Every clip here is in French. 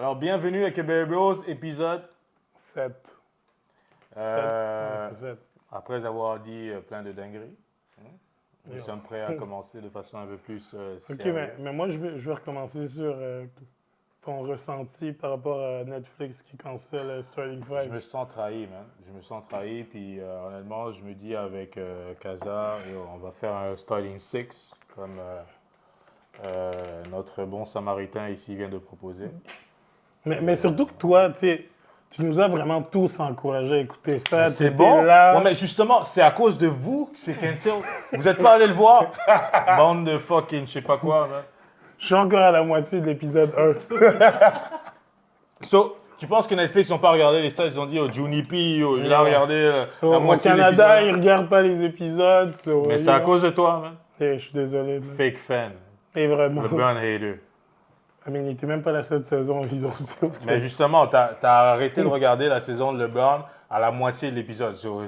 Alors, bienvenue à Québec Bros, épisode 7. Euh, C'est 7. Après avoir dit plein de dingueries, nous sommes prêts à commencer de façon un peu plus Ok, sérieuse. mais moi, je vais recommencer sur ton ressenti par rapport à Netflix qui cancelle Starting Je Five. me sens trahi, man. Je me sens trahi, puis honnêtement, je me dis avec Kaza, on va faire un starting six, comme notre bon samaritain ici vient de proposer. Mais surtout que toi, tu sais, tu nous as vraiment tous encouragés à écouter ça. C'est T'étais bon. là. Ouais, mais justement, c'est à cause de vous que c'est cancel. Vous n'êtes pas allé le voir? Bande de fucking je sais pas quoi, man. Je suis encore à la moitié de l'épisode 1. So, tu penses que Netflix n'ont pas regardé les stats, ils ont dit, oh, Junipi, il a regardé la Au moitié de Canada, ils l'épisode. regardent pas les épisodes. Mais c'est à cause de toi, man. Je suis désolé. Man. Fake fan. Et vraiment. LeBron hater. I mean, il était même pas là cette saison. Ils ont Mais justement, t'as arrêté de regarder la saison de LeBron à la moitié de l'épisode. So,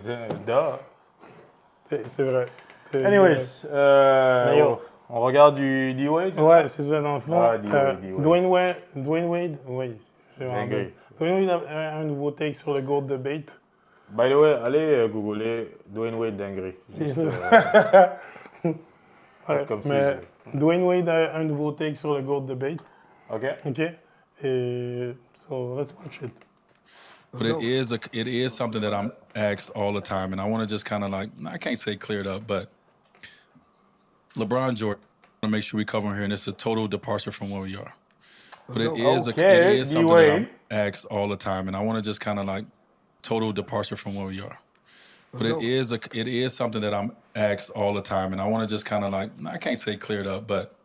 C'est vrai. Anyways, Mais yo. on regarde du D-Wade? Ouais, c'est ça, dans le fond. Ah, D-Wade. Dwayne Wade, oui. j'ai vraiment Dinguerie. dit. Dwayne Wade a un nouveau take sur le GOAT debate. By the way, allez googler Dwayne Wade dinguerie. Juste, Ouais, comme si mais Dwayne Wade a un nouveau take sur le GOAT debate. OK? OK? Et so, let's watch it. But it is something that I'm asked all the time, and I want to just kind of like, I can't say cleared up, but LeBron Jordan, I want to make sure we cover here, and it's a total departure from where we are. But it is Okay, something that I'm D-Wade. asked all the time, and I want to just kind of like total departure from where we are. But it is something that I'm asked all the time, and I want to just kind of like, I can't say cleared up, but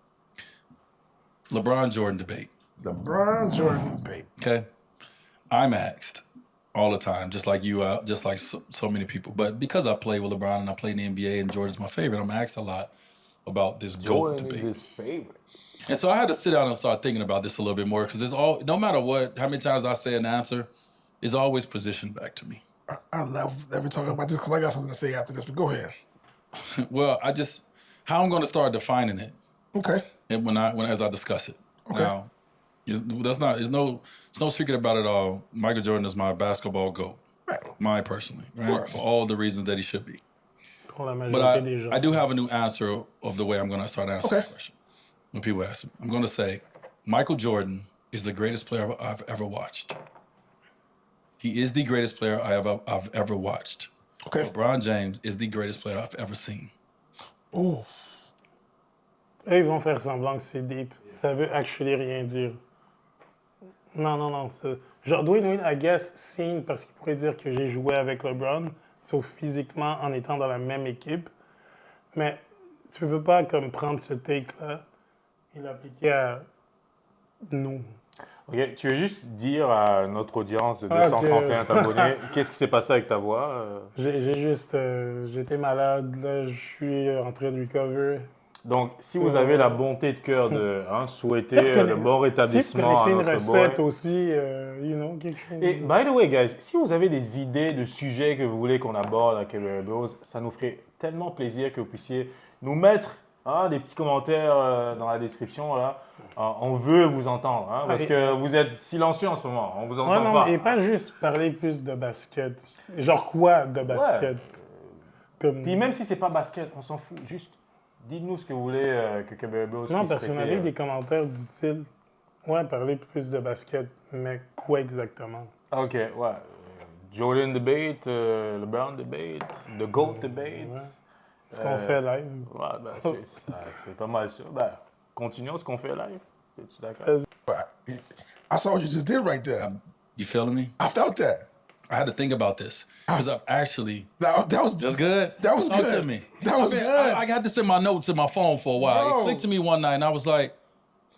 LeBron Jordan debate. LeBron Jordan debate. Okay, I'm asked all the time, just like you, just like so many people. But because I play with LeBron and I play in the NBA and Jordan's my favorite, I'm asked a lot about this GOAT Jordan debate. is his favorite. And so I had to sit down and start thinking about this a little bit more because it's all, no matter what, how many times I say an answer, it's always positioned back to me. I love that we're talking about this because I got something to say after this, but go ahead. Well, how I'm going to start defining it, Okay. and as I discuss it. Okay. Now, there's no secret about it all. Michael Jordan is my basketball GOAT. Right. Mine personally, right? course. For all the reasons that he should be. Pour la But majorité des gens. I do have a new answer of the way I'm going to start answering Okay. this question. When people ask me, I'm going to say, Michael Jordan is the greatest player I've ever watched. He is the greatest player I've ever watched. Okay. LeBron James is the greatest player I've ever seen. Ooh. Eux, ils vont faire semblant que c'est deep. Ça veut actually rien dire. Non. Genre, Dwayne Wade, I guess, signe parce qu'il pourrait dire que j'ai joué avec LeBron, sauf physiquement en étant dans la même équipe. Mais tu peux pas comme prendre ce take-là et l'appliquer à nous. OK, tu veux juste dire à notre audience de Ah, ok. 231 abonnés, qu'est-ce qui s'est passé avec ta voix? J'ai juste... j'étais malade, là, je suis en train de recover. Donc, si vous avez la bonté de cœur de souhaiter le bon Si vous rétablissement à connaissez une notre recette boy. aussi, quelque chose... Et by the way, guys, si vous avez des idées de sujets que vous voulez qu'on aborde à Québec Bros, ça nous ferait tellement plaisir que vous puissiez nous mettre des petits commentaires dans la description. Là. On veut vous entendre, parce que vous êtes silencieux en ce moment. On vous entend Ouais, non, pas. et pas juste parler plus de basket. Genre quoi de basket? Comme... Puis même si c'est pas basket, on s'en fout. Juste dites-nous ce que vous voulez que Québec Bros Non, puisse parce qu'on traiter. avait des commentaires du style ouais, parler plus de basket, mais quoi exactement? OK, ouais. Jordan debate, LeBron debate, the GOAT debate. Ouais. Ce qu'on fait live. Ouais, ben, c'est pas mal ça. Ben, continuons ce qu'on fait live. Es-tu d'accord? I saw what you just did right there. You feeling me? I felt that. I had to think about this because I've actually. That was That's good. That was Talk good. to me. That was I mean, good. I got this in my notes in my phone for a while. Bro. It clicked to me one night, and I was like,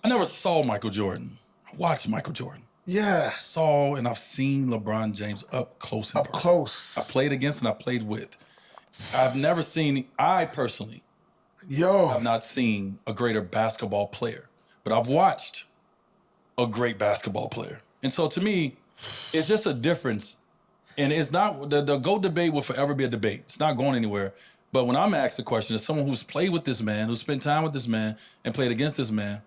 I never saw Michael Jordan. I watched Michael Jordan. Yeah. Saw and I've seen LeBron James up close and Up personal. close. I played against and I played with. I've never seen. I personally Yo. have not seen a greater basketball player, but I've watched a great basketball player, and so to me, it's just a difference. And it's not the GOAT debate will forever be a debate. It's not going anywhere. But when I'm asked the question, as someone who's played with this man, who's spent time with this man, and played against this man,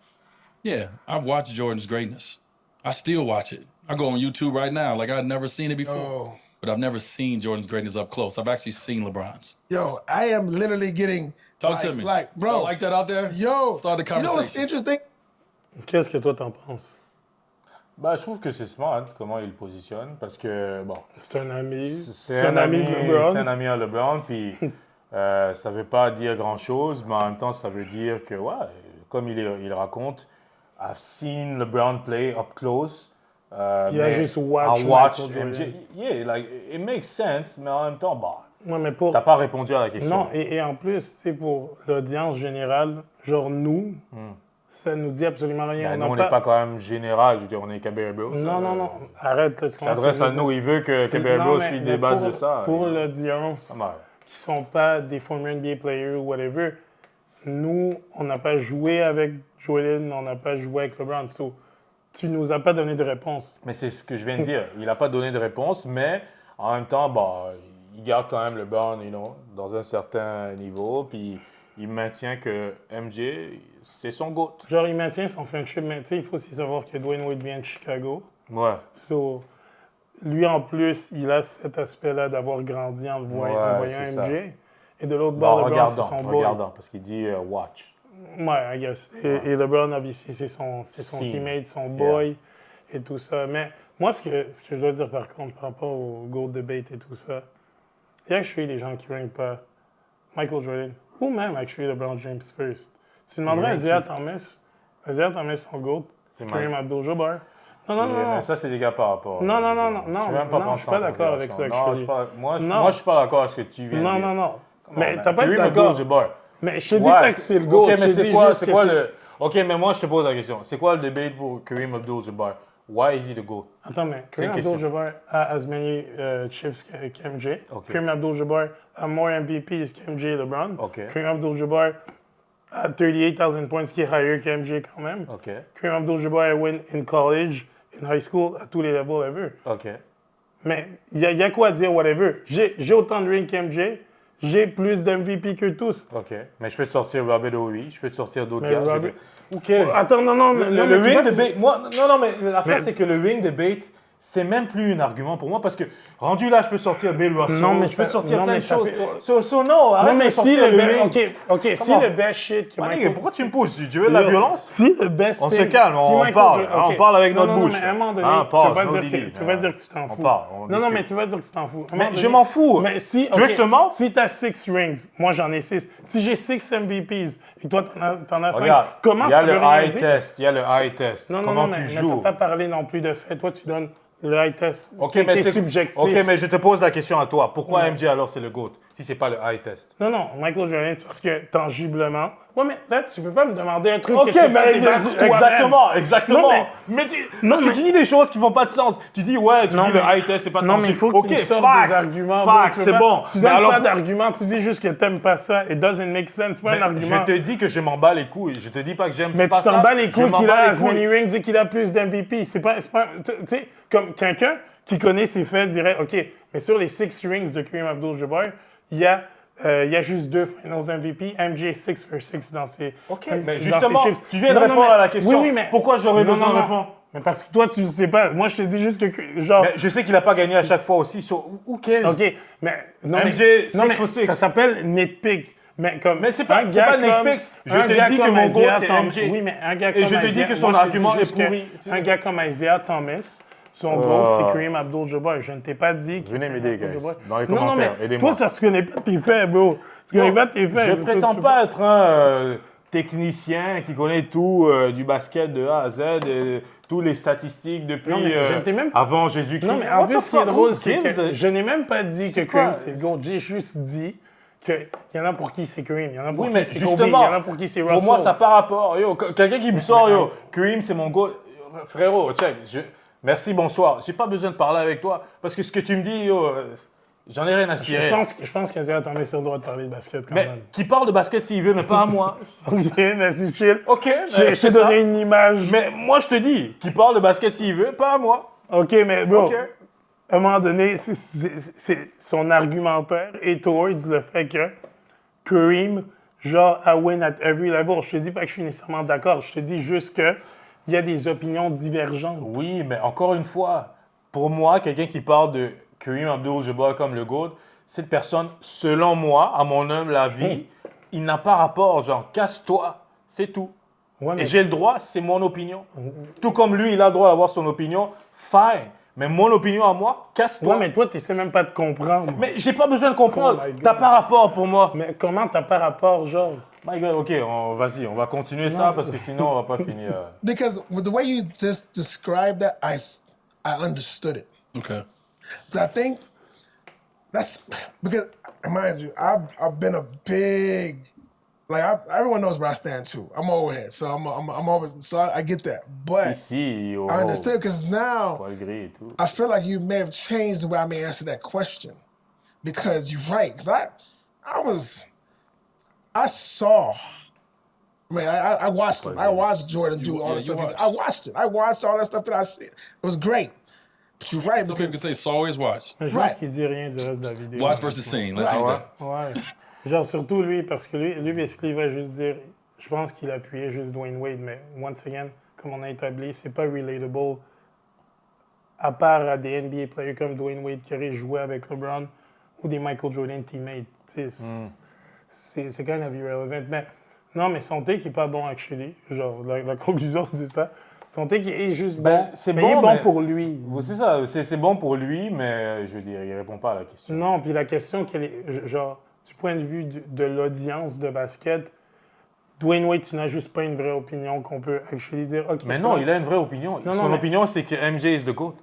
yeah, I've watched Jordan's greatness. I still watch it. I go on YouTube right now, like I'd never seen it before. Oh. But I've never seen Jordan's greatness up close. I've actually seen LeBron's. Yo, I am literally getting. Talk to me. Like, bro. Y'all like that out there? Yo. Start the You know what's conversation. interesting? Qu'est-ce que toi t'en penses? Bah, je trouve que c'est smart comment il le positionne parce que, bon, C'est un ami. c'est un ami, de LeBron. c'est un ami à LeBron, puis ça veut pas dire grand-chose, mais en même temps, ça veut dire que, ouais, comme il raconte, I've seen LeBron play up close. Puis il a mais juste watch I watch Michael MJ. Jordan. Yeah, like, it makes sense, mais en même temps, bah, Ouais, mais pour... t'as pas répondu à la question. Non, et en plus, tu sais, pour l'audience générale, genre nous, ça nous dit absolument rien. Ben, On nous, on n'a n'est pas quand même général, je veux dire, on est Cabell Bros. Non, non, non, arrête. Là, tu Il comprends ce s'adresse que je à veux nous, dire? il veut que Cabell Non, Bros mais- lui mais débatte pour- de ça. Pour l'audience Pas mal. qui ne sont pas des former NBA players ou whatever, nous, on n'a pas joué avec Jordan, on n'a pas joué avec LeBron. So, tu nous as pas donné de réponse. Mais c'est ce que je viens de dire. Il n'a pas donné de réponse, mais en même temps, bah, il garde quand même le LeBron, dans un certain niveau, puis il maintient que MJ, c'est son GOAT. Genre, il maintient son friendship, mais tu sais, il faut aussi savoir que Dwayne Wade vient de Chicago. Ouais. So, lui, en plus, il a cet aspect-là d'avoir grandi en voyant, Ouais, en voyant c'est MJ. Et de l'autre Bon, bord, LeBron, c'est regardant, son boy. regardant, parce qu'il dit watch. Ouais, I guess. Et LeBron, obviously, c'est son Si. teammate, son boy et tout ça. Mais moi, ce que je dois dire par contre, par rapport au GOAT debate et tout ça, il y a actually des gens qui ne rankent pas Michael Jordan ou même actually LeBron James first. Tu demanderais à Isaiah Thomas son GOAT, c'est C'est Kareem Mike. Abdul-Jabbar. Non, non, non, Mais non. ça, c'est des gars par rapport. Non, non, non, Je non, suis non, même pas non, pensé je suis pas en d'accord avec ça, considération. Non, actually. je suis pas, Non. moi, je suis pas d'accord avec ce que tu viens de Non, dire. non, non. Come Mais on, t'as man. pas été Kareem d'accord. Abdul-Jabbar. Mais je te dis Ouais, pas que c'est le GOAT. OK, mais je te c'est dis quoi, juste c'est que quoi le... OK, mais moi, je te pose la question. C'est quoi le debate pour Kareem Abdul-Jabbar? Why is he the GOAT? Attends, mais Kareem une question. Abdul-Jabbar a as many chips qu'MJ. Ok. Kareem Abdul-Jabbar a more MVPs qu'MJ et LeBron. Ok. Kareem Abdul-Jabbar a 38,000 points, ce qui est higher qu'MJ quand même. OK. Kareem Abdul-Jabbar a win in college, in high school, à tous les levels ever. OK. Mais il y a quoi à dire, whatever. J'ai autant de rings qu'MJ, j'ai plus d'MVP que tous. OK. Mais je peux te sortir Robert Ory, je peux te sortir d'autres Mais gars. Robert- Who cares? Attends, non, non, Le non, mais tu ring vois, debate, moi, non, mais l'affaire, Mais- c'est que le ring debate, c'est même plus un argument pour moi parce que rendu là, je peux sortir Bill Russell, Non, mais je peux ça- sortir non, plein mais de ça choses. fait- Non, arrête Non, mais de si sortir le le best, ring. OK, si on? le best shit que Ouais, Michael... pourquoi tu me pousses? Tu veux de la Yo, violence? Si le best On se thing- calme, si on Michael parle, Jordan- hein, OK. on parle avec Non, notre non, bouche. Non, mais à un moment donné, Hein, tu pause, peux pas no dire dilly. que tu peux pas dire que tu t'en On fous. parle, on Non, non, discute. mais tu vas dire que tu t'en fous. À un Mais moment je donné- m'en fous. Mais si, Tu veux que je te mente? Si tu as 6 rings, moi j'en ai 6. Si j'ai 6 MVPs et toi t'en as 5, Regarde, comment il y a ça le veut rien eye dire? test, il y a le eye test. Non, non, Comment non, tu mais joues? t'as pas parlé non plus de fait. Toi, tu donnes le eye test OK, qui mais est c'est subjectif. OK, mais je te pose la question à toi. Pourquoi Ouais. MJ alors c'est le GOAT si c'est pas le eye test? Non, non, Michael Jordan, c'est parce que tangiblement... Ouais, mais là, tu peux pas me demander un truc OK, que tu peux pas mais débattre toi-même. exactement. Non, mais non, parce que mais- tu dis des choses qui font pas de sens. Tu dis ouais, tu Non, dis le mais- eye test c'est pas Non, mais il faut que OK, tu me sortes facts, des arguments. facts, bro, tu peux c'est pas- bon. Tu Mais donnes alors, pas d'arguments, tu dis juste que t'aimes pas ça. It doesn't make sense. C'est pas un argument. je te dis que je m'en bats les couilles. Je te dis pas que j'aime Mais pas tu ça. t'en bats les Je couilles m'en qu'il bats a les as many couilles. rings et qu'il a plus d'MVP. C'est pas... Tu sais, comme quelqu'un qui connaît ses faits dirait, OK, mais sur les 6 rings de Kareem Abdul-Jabbar, il y a juste 2 Finals MVP. MJ 6 for 6 dans ses OK, dans mais ses justement, chips. tu viens de Non, non, répondre mais- à la question. Oui, mais... Pourquoi j'aurais Non, besoin non, de non. répondre? Mais parce que toi, tu le sais pas. Moi, je te dis juste que, genre... Mais je sais qu'il a pas gagné à chaque fois aussi. So, who cares? OK, mais... Non, MJ, mais, non, six mais for six. ça s'appelle nitpick. Mais comme Mais c'est pas- un c'est gars pas comme- nitpicks. Je un te gars dis que comme mon goal, Isaiah c'est Thomas- MJ. Oui, mais un gars Et comme je te dis Isaiah- que son moi, je te dis argument est juste que pourri. Un gars comme Isaiah Thomas, son GOAT, c'est Kareem Abdul-Jabbar. Je ne t'ai pas dit que Venez Kareem m'aider, guys. Abdul-Jabbar- Dans les Non, non, commentaires, mais aidez-moi. toi, c'est parce que tu connais pas tes faits, bro. Tu connais pas tes faits. Je C'est prétends ça, pas être un technicien qui connaît tout du basket de A à Z, toutes les statistiques depuis Non, mais je t'ai même- avant Jésus-Christ. Non, mais en What plus, the ce qui est fuck, drôle, who c'est gives que a- je n'ai même pas dit que C'est quoi? Kareem, c'est le GOAT. J'ai juste dit qu'il y en a pour qui c'est Kareem, il y en a pour Oui, qui mais c'est Kobe, il justement, y en a pour qui c'est Russell. pour moi, ça n'a pas rapport. Yo, quelqu'un qui me sort, yo, Kareem, c'est mon goal. Frérot, check. Merci, bonsoir. J'ai pas besoin de parler avec toi parce que ce que tu me dis, yo, j'en ai rien à cirer. Je pense qu'Isaiah Thomas a le droit de parler de basket quand Mais même. qui parle de basket s'il veut, mais pas à moi. OK, merci, chill. OK, Je t'ai c'est ça. donné une image. Mais moi, je te dis, qui parle de basket s'il veut, pas à moi. OK, mais bro, OK. à un moment donné, son argumentaire est towards le fait que Kareem, genre, a win at every level. Je te dis pas que je suis nécessairement d'accord. Je te dis juste que il y a des opinions divergentes. Oui, mais encore une fois, pour moi, quelqu'un qui parle de Kareem Abdul-Jabbar comme le GOAT, cette personne, selon moi, à mon humble avis, il n'a pas rapport. Genre, casse-toi, c'est tout. Ouais, Et mais j'ai le droit, c'est mon opinion. Tout comme lui, il a le droit d'avoir son opinion, fine. Mais mon opinion à moi, casse-toi. ouais, mais toi, tu sais même pas de comprendre. Mais j'ai pas besoin de comprendre. Oh my God. T'as pas rapport pour moi. Mais comment t'as pas rapport, genre? My God, ok, vas-y, on va continuer ça parce que sinon on va pas finir. Because with the way you just described that, I understood it. Okay. But I think that's because, mind you, I've been a big, everyone knows where I stand too. I'm overhead, so I'm always, so I get that. But Ici, I understand because now poil gris et tout. I feel like you may have changed the way I may answer that question, because you're right. Because I saw. I mean, I watched him. I watched Jordan do all the stuff. I watched it. I watched all that stuff that I see. It was great. But you're right, Some people can because say, so always watch. Je pense qu'il dit rien du reste de la vidéo. Watch versus seen. Let's use that. Ouais. Genre, surtout lui, parce que lui, basically, il va juste dire, je pense qu'il appuyait juste Dwayne Wade, mais once again, comme on a établi, c'est pas relatable, à part à des NBA players comme Dwayne Wade qui aurait joué avec LeBron ou des Michael Jordan teammates. C'est kind of irrelevant. Mais non, mais son take est pas bon, actually. Genre, la conclusion, c'est ça. Son take est juste Ben, bon, c'est mais bon, il est bon mais- pour lui. Oui, c'est ça, c'est bon pour lui, mais je veux dire, il répond pas à la question. Non, puis la question, genre, du point de vue de l'audience de basket, Dwayne Wade, tu n'as juste pas une vraie opinion qu'on peut actually dire. OK, Mais ça non, va. il a une vraie opinion. Non, Son non, mais- opinion, c'est que MJ is the GOAT.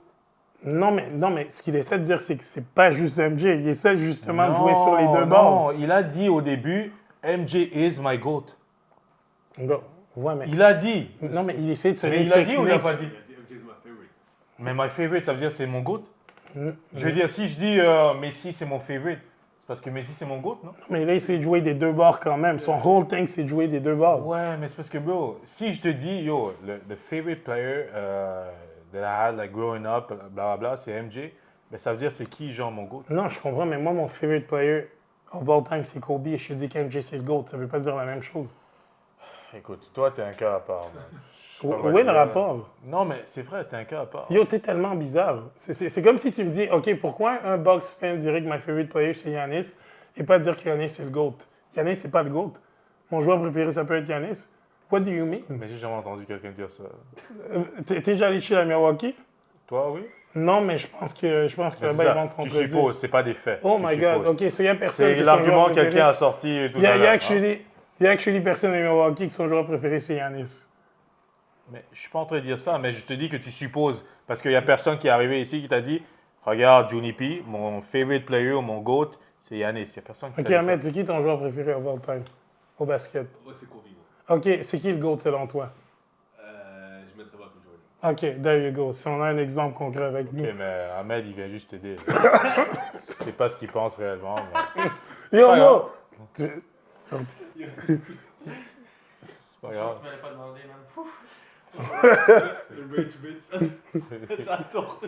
Non, mais ce qu'il essaie de dire, c'est que c'est pas juste MJ. Il essaie justement de jouer sur les deux bords. Non, il a dit au début, MJ is my GOAT. Bon, ouais, mais... Il a dit. Non, mais il essaie de se Mais rendre il a dit ou il a technique. pas dit? Mais my favorite, ça veut dire c'est mon GOAT? Mm. Je veux dire, si je dis Messi, c'est mon favorite, c'est parce que Messi, c'est mon GOAT, non? Mais là, il essaie de jouer des deux bords quand même. Son whole thing, c'est de jouer des deux bords. Ouais, mais c'est parce que, bro, si je te dis, yo, the favorite player that I had, like, growing up, blablabla, c'est MJ, ben ça veut dire c'est qui, genre, mon GOAT? Non, je comprends, mais moi, mon favorite player of all time, c'est Kobe. Et je te dis qu'MJ, c'est le GOAT. Ça veut pas dire la même chose. Écoute, toi, t'es un cas à part, man. Je sais pas Où quoi est le dire. rapport? Non, mais c'est vrai, t'es un cas à part. Yo, t'es tellement bizarre. C'est comme si tu me dis, OK, pourquoi un Bucks fan dirait que my favorite player, c'est Giannis, et pas dire que Giannis, c'est le GOAT? Giannis, c'est pas le GOAT. Mon joueur préféré, ça peut être Giannis. What do you mean? Mais j'ai jamais entendu quelqu'un dire ça. T'es déjà allé chez la Milwaukee? Toi, oui? Non, mais je pense que Mais c'est là-bas, ils ça, vont te tu contredire. supposes, c'est pas des faits. Oh tu my God, supposes. OK, so il y a personne C'est qui est son l'argument joueur que préféré. quelqu'un a sorti tout Il y à a l'heure. actually personne à Milwaukee qui son joueur préféré, c'est Giannis. Mais je suis pas en train de dire ça, mais je te dis que tu supposes. Parce qu'il y a personne qui est arrivé ici qui t'a dit regarde, Juni P, mon favorite player ou mon GOAT, c'est Giannis. Il y a personne qui OK, t'a dit Ahmed, ça. c'est qui ton joueur préféré of all time au basket? Moi, c'est Kobe. Moi. OK, c'est qui le GOAT selon toi? Je mettrais Michael Jordan. OK, there you go. Si on a un exemple concret avec nous. Ok, mais Ahmed, il vient juste t'aider. C'est pas ce qu'il pense réellement. Mais Yo, pas yo! grave. Tu- c'est pas grave. Tu m'avais pas demandé, man. Le rage bait. J'adore.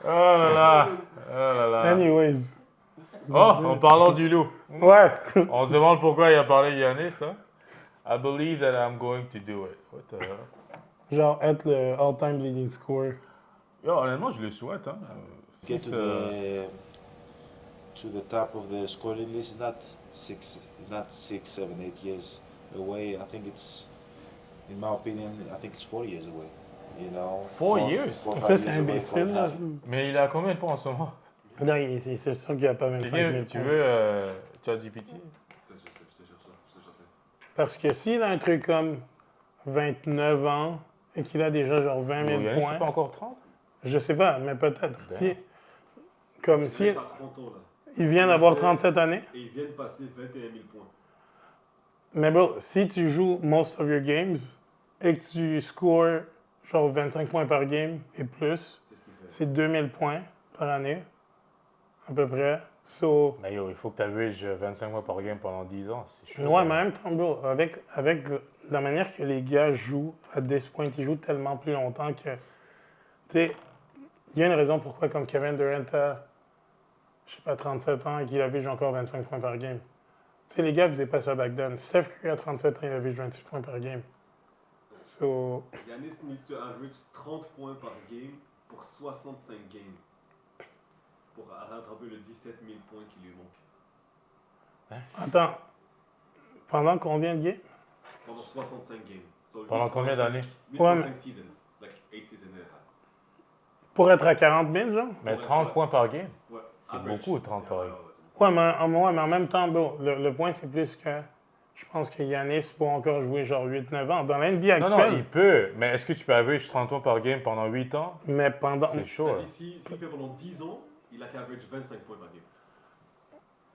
Oh là là. Oh là là. Anyways. Oh, en parlant du loup. Ouais. On se demande pourquoi il a parlé de Giannis, hein? I believe that I'm going to do it. What the hell? Genre être le all-time leading scorer. Yo, honnêtement, je le souhaite, hein. Get Si, to the top of the scoring list is not 6, 7, 8 years away. I think it's, in my opinion, I think it's 4 years away. You know, 4 years? 4, Ça, 5 c'est years away imbécile, from là. having- Mais il a combien de points en ce moment? Non, c'est sûr qu'il n'y a pas 25 000 Quelqu'un, tu points. veux ChatGPT? Parce que s'il a un truc comme 29 ans et qu'il a déjà genre 20 000 Giannis, points, c'est pas encore 30? je sais pas, mais peut-être. Comme si Il a 30 ans, là. il vient d'avoir 37 années. Et il vient de passer 21 000 points. Mais bro, si tu joues most of your games et que tu scores genre 25 points par game et plus, C'est ce qu'il fait. c'est 2000 points par année, à peu près. So, Mais yo, il faut que tu average 25 mois par game pendant 10 ans. C'est chaud. ouais, mais en même temps, bro, avec la manière que les gars jouent à this point, ils jouent tellement plus longtemps que, tu sais, il y a une raison pourquoi comme Kevin Durant a, je sais pas, 37 ans et qu'il avait encore 25 points par game. Tu sais, les gars faisaient pas ça back then. Steph Curry à 37 ans, il avait 26 points par game. So, Yanis needs to average 30 points par game pour 65 games. Pour rattraper le 17 000 points qui lui manque. attends, pendant combien de games? Pendant 65 games. So Pendant combien d'années? 8.5 Ouais, seasons. Like 8 seasons and a half. Pour être à 40 000, genre? Mais Ouais, 30 ouais. points par game? Ouais, C'est average. beaucoup, 30 par game. Ouais, mais en même temps, bro, le point, c'est plus que je pense que Yanis peut encore jouer genre 8-9 ans. Dans l'NBA Non, actuelle, non, il peut. Mais est-ce que tu peux average 30 points par game pendant 8 ans? mais pendant... C'est chaud. hein. S'il fait pendant 10 ans, il a qu'average 25 points par game.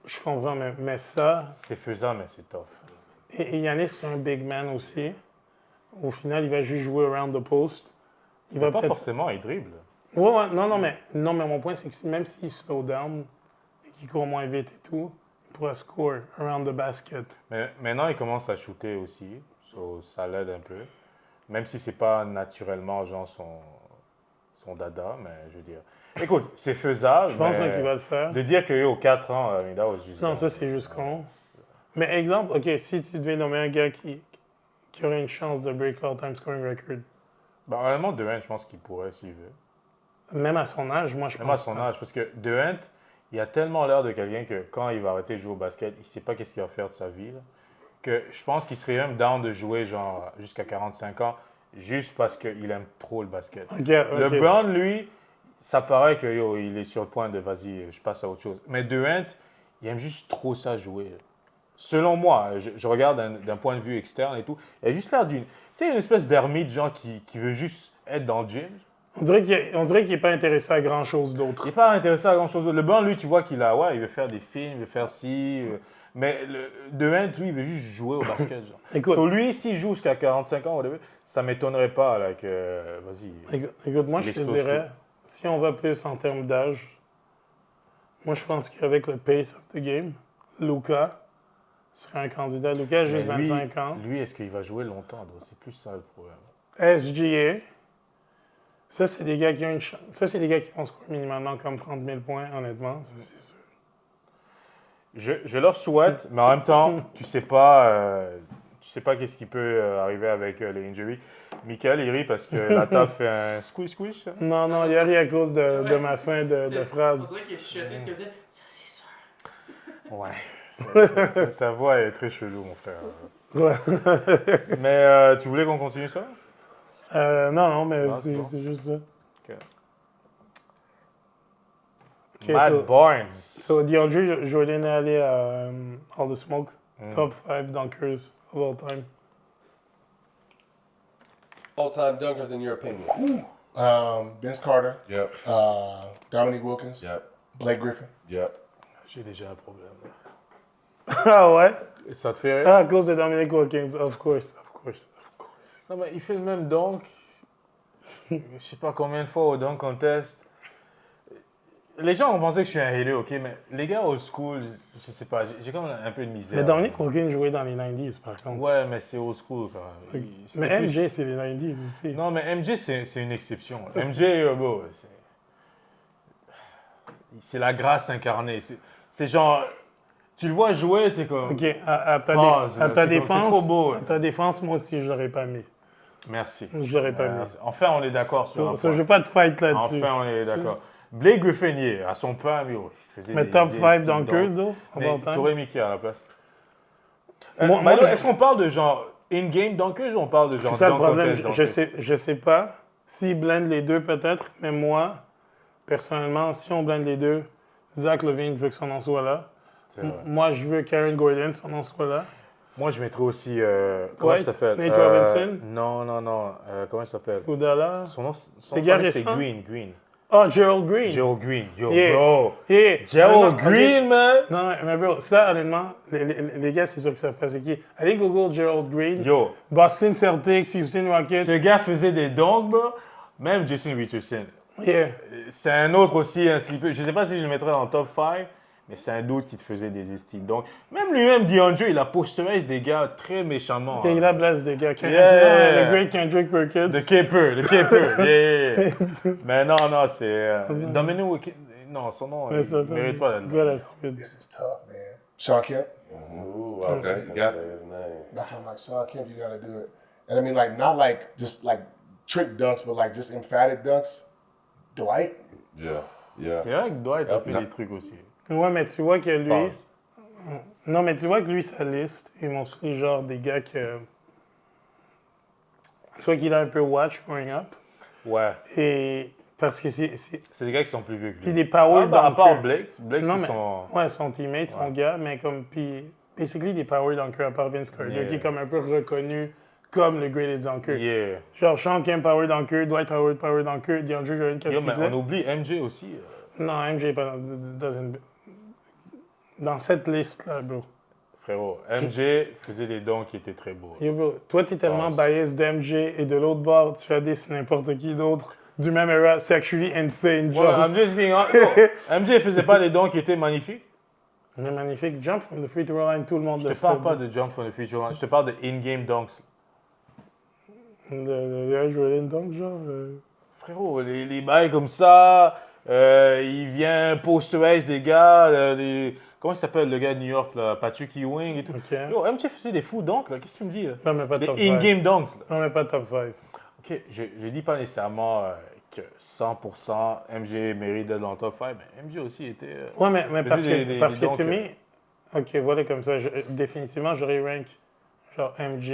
Je comprends, mais ça... C'est faisable, mais c'est tough. Et Yanis, c'est un big man aussi. Au final, il va juste jouer around the post. Il va Pas peut-être... forcément, il dribble. Ouais, non, mais mon point, c'est que même s'il slow down et qu'il court moins vite et tout, il pourra score around the basket. Mais maintenant, il commence à shooter aussi. So, ça l'aide un peu. Même si c'est pas naturellement genre son dada, mais je veux dire. Écoute, c'est faisable. Je pense mais bien qu'il va le faire. De dire qu'il aux 4 ans, I mean, that was just Non, ça, c'est juste con. Mais exemple, OK, si tu devais nommer un gars qui aurait une chance de break all-time scoring record, Ben, honnêtement, Durant, je pense qu'il pourrait s'il veut. même à son âge, moi, je Même à pense son pas. âge. Parce que Durant, il a tellement l'air de quelqu'un que quand il va arrêter de jouer au basket, il ne sait pas qu'est-ce qu'il va faire de sa vie. Là, que je pense qu'il serait même down de jouer genre jusqu'à 45 ans juste parce qu'il aime trop le basket. OK. LeBron, lui, ça paraît que il est sur le point de vas-y, je passe à autre chose. Mais Durant, il aime juste trop ça jouer. Là. Selon moi, je regarde d'un point de vue externe et tout, il a juste l'air d'une, tu sais, une espèce d'ermite genre qui veut juste être dans le gym. On dirait qu'il n'est pas intéressé à grand-chose d'autre. Il n'est pas intéressé à grand-chose. LeBron, lui, tu vois qu'il a, ouais, il veut faire des films, il veut faire ci. Mais Durant, lui, il veut juste jouer au basket. Genre. Écoute. So, lui, s'il joue jusqu'à 45 ans au début, ça ne m'étonnerait pas là, que, vas-y. Écoute, moi, Il je te explose dirais, si on va plus en termes d'âge, moi, je pense qu'avec le pace of the game, Luka serait un candidat. Luka a juste Mais lui, 25 ans. lui, est-ce qu'il va jouer longtemps? Donc, c'est plus ça le problème. SGA, ça, c'est des gars qui ont une chance. Ça, c'est des gars qui vont scorer minimalement comme 30 000 points, honnêtement. Ça, c'est sûr. Je leur souhaite, mais en même temps, tu sais pas qu'est-ce qui peut arriver avec les injuries. Michael, il rit parce que la table fait un squish. Hein? Non, il y a rien à cause de ma fin de phrase. On dirait qu'il a chuchoté ce que disait. Ça, c'est sûr. Ouais. Ta voix est très chelou, mon frère. Ouais. Mais tu voulais qu'on continue ça? Non, mais Ah, c'est bon. c'est juste ça. Ok, Matt Barnes. So, DeAndre Jordan est allé à All the Smoke, top 5 dunkers of all time. All-time dunkers in your opinion? Vince Carter, Yep. Dominique Wilkins, Yep. Blake Griffin. Yep. J'ai déjà un problème. Ah ouais? Ça te fait rire? Ah, à cause de Dominic Wilkins, of course. Non, mais il fait le même dunk. Je sais pas combien de fois au dunk contest. Les gens ont pensé que je suis un hater, ok, mais les gars old school, je sais pas, j'ai comme un peu de misère. Mais Dominic Wilkins jouait dans les 90s, par contre. Ouais, mais c'est old school quand même. C'était Mais plus- MJ, c'est les 90s aussi. Non, mais MJ, c'est une exception. MJ, bro, c'est la grâce incarnée. C'est genre, tu le vois jouer, t'es comme. OK, à ta, Oh, à ta c'est défense, trop beau. à ta défense, moi aussi, je l'aurais pas mis. Merci. Je l'aurais pas mis. Merci. Enfin, on est d'accord sur un Ça, je point. vais pas te fight là-dessus. Enfin, on est d'accord. Blake Griffin, il est à son prime, il faisait Mais des top 5 styles dunkers, dunks. though, of Mais all time. t'aurais mis qui à la place? Moi, Milo, je- est-ce qu'on parle de genre in-game dunkers ou on parle de genre C'est ça le dunk problème. contest dunkers? Je sais pas. S'ils blendent les deux, peut-être. Mais moi, personnellement, si on blende les deux, Zach LaVine, je veux que son nom soit là. C'est vrai. Moi, je veux Karen Gordon, son nom soit là. Moi, je mettrais aussi. Comment il White, s'appelle? Nate Robinson? Non. Comment il s'appelle? Oudala. Son nom, Les gars famille, c'est récents? Green. Oh, Gerald Green. Gerald Green. Yo, Yeah. bro. Yeah. Gerald Honnêtement, Green, ok. man. Non, mais bro, ça, honnêtement, les gars, c'est sûr que ça fait. C'est qui? Allez Google Gerald Green. Yo, Boston Celtics, Houston Rockets. ce gars faisait des dunks, bro. Même Jason Richardson. Yeah. C'est un autre aussi, un slipper. Je sais pas si je le mettrais dans le top 5, mais c'est un doute qui te faisait des styles. Donc, même lui-même, DeAndre, il a posterisé des gars très méchamment. Il hein. la blesse des gars. Yeah. Le great Kendrick Perkins. De Caper. Yeah. Mais non, c'est. Dominic Wilkins. Non, son nom, Ouais, ça, il mérite pas c'est d'être. quoi la suite? This is tough, man. Sean Kemp. Ooh, okay. You got it. His name. That's how I'm like Sean Kemp. You gotta do it. And I mean, like, not like just like trick dunks, but like just emphatic dunks. Dwight? Yeah, yeah. C'est vrai que Dwight a fait des trucs aussi. Ouais, mais tu vois que lui. Pause. Non, mais tu vois que lui, sa liste est montré genre des gars que. Soit qu'il a un peu watch growing up. Ouais. Et. Parce que c'est. C'est des gars qui sont plus vieux que lui. Puis des power À part dunkers. Blake. Blake, Non, c'est mais. son... Ouais, son teammate, son gars, mais comme. Puis. Basically, des power dunkers, à part Vince Carter, Yeah. qui est comme un peu reconnu comme le greatest dunker. Yeah. Genre, Sean Kemp, power dunker, Dwight Howard, power dunker, DeAndre Jordan, qu'est-ce Yo, qu'il mais disait? on oublie MJ aussi. Non, MJ est pas dans cette liste-là, bro. Frérot, MJ faisait des dons qui étaient très beaux. Yo, bro, toi, t'es tellement Pense. biased d'MJ et de l'autre bord, tu as dit c'est n'importe qui d'autre du même era. C'est actually insane. Ouais, Genre, MJ is being yo, MJ faisait pas des dons qui étaient magnifiques. mais magnifique. Jump from the free throw line, tout le monde Je te le parle fait, pas bro. de jump from the future. Je te parle de in-game dunks. De Jordan Dunk, genre. Frérot, les bails comme ça, il vient posterize des gars, comment il s'appelle le gars de New York, là, Patrick Ewing et tout. OK. Yo, MJ faisait des fous dunks, là. Qu'est-ce que tu me dis, là? Non, mais pas Des top 5. in-game dunks, là. Non, mais pas top 5. OK, je dis pas nécessairement que 100% MJ mérite d'être dans le top 5, mais MJ aussi était... Ouais, mais parce faisait que, parce que dunks, to me, OK, voilà, comme ça, définitivement, j'aurais rank genre MJ,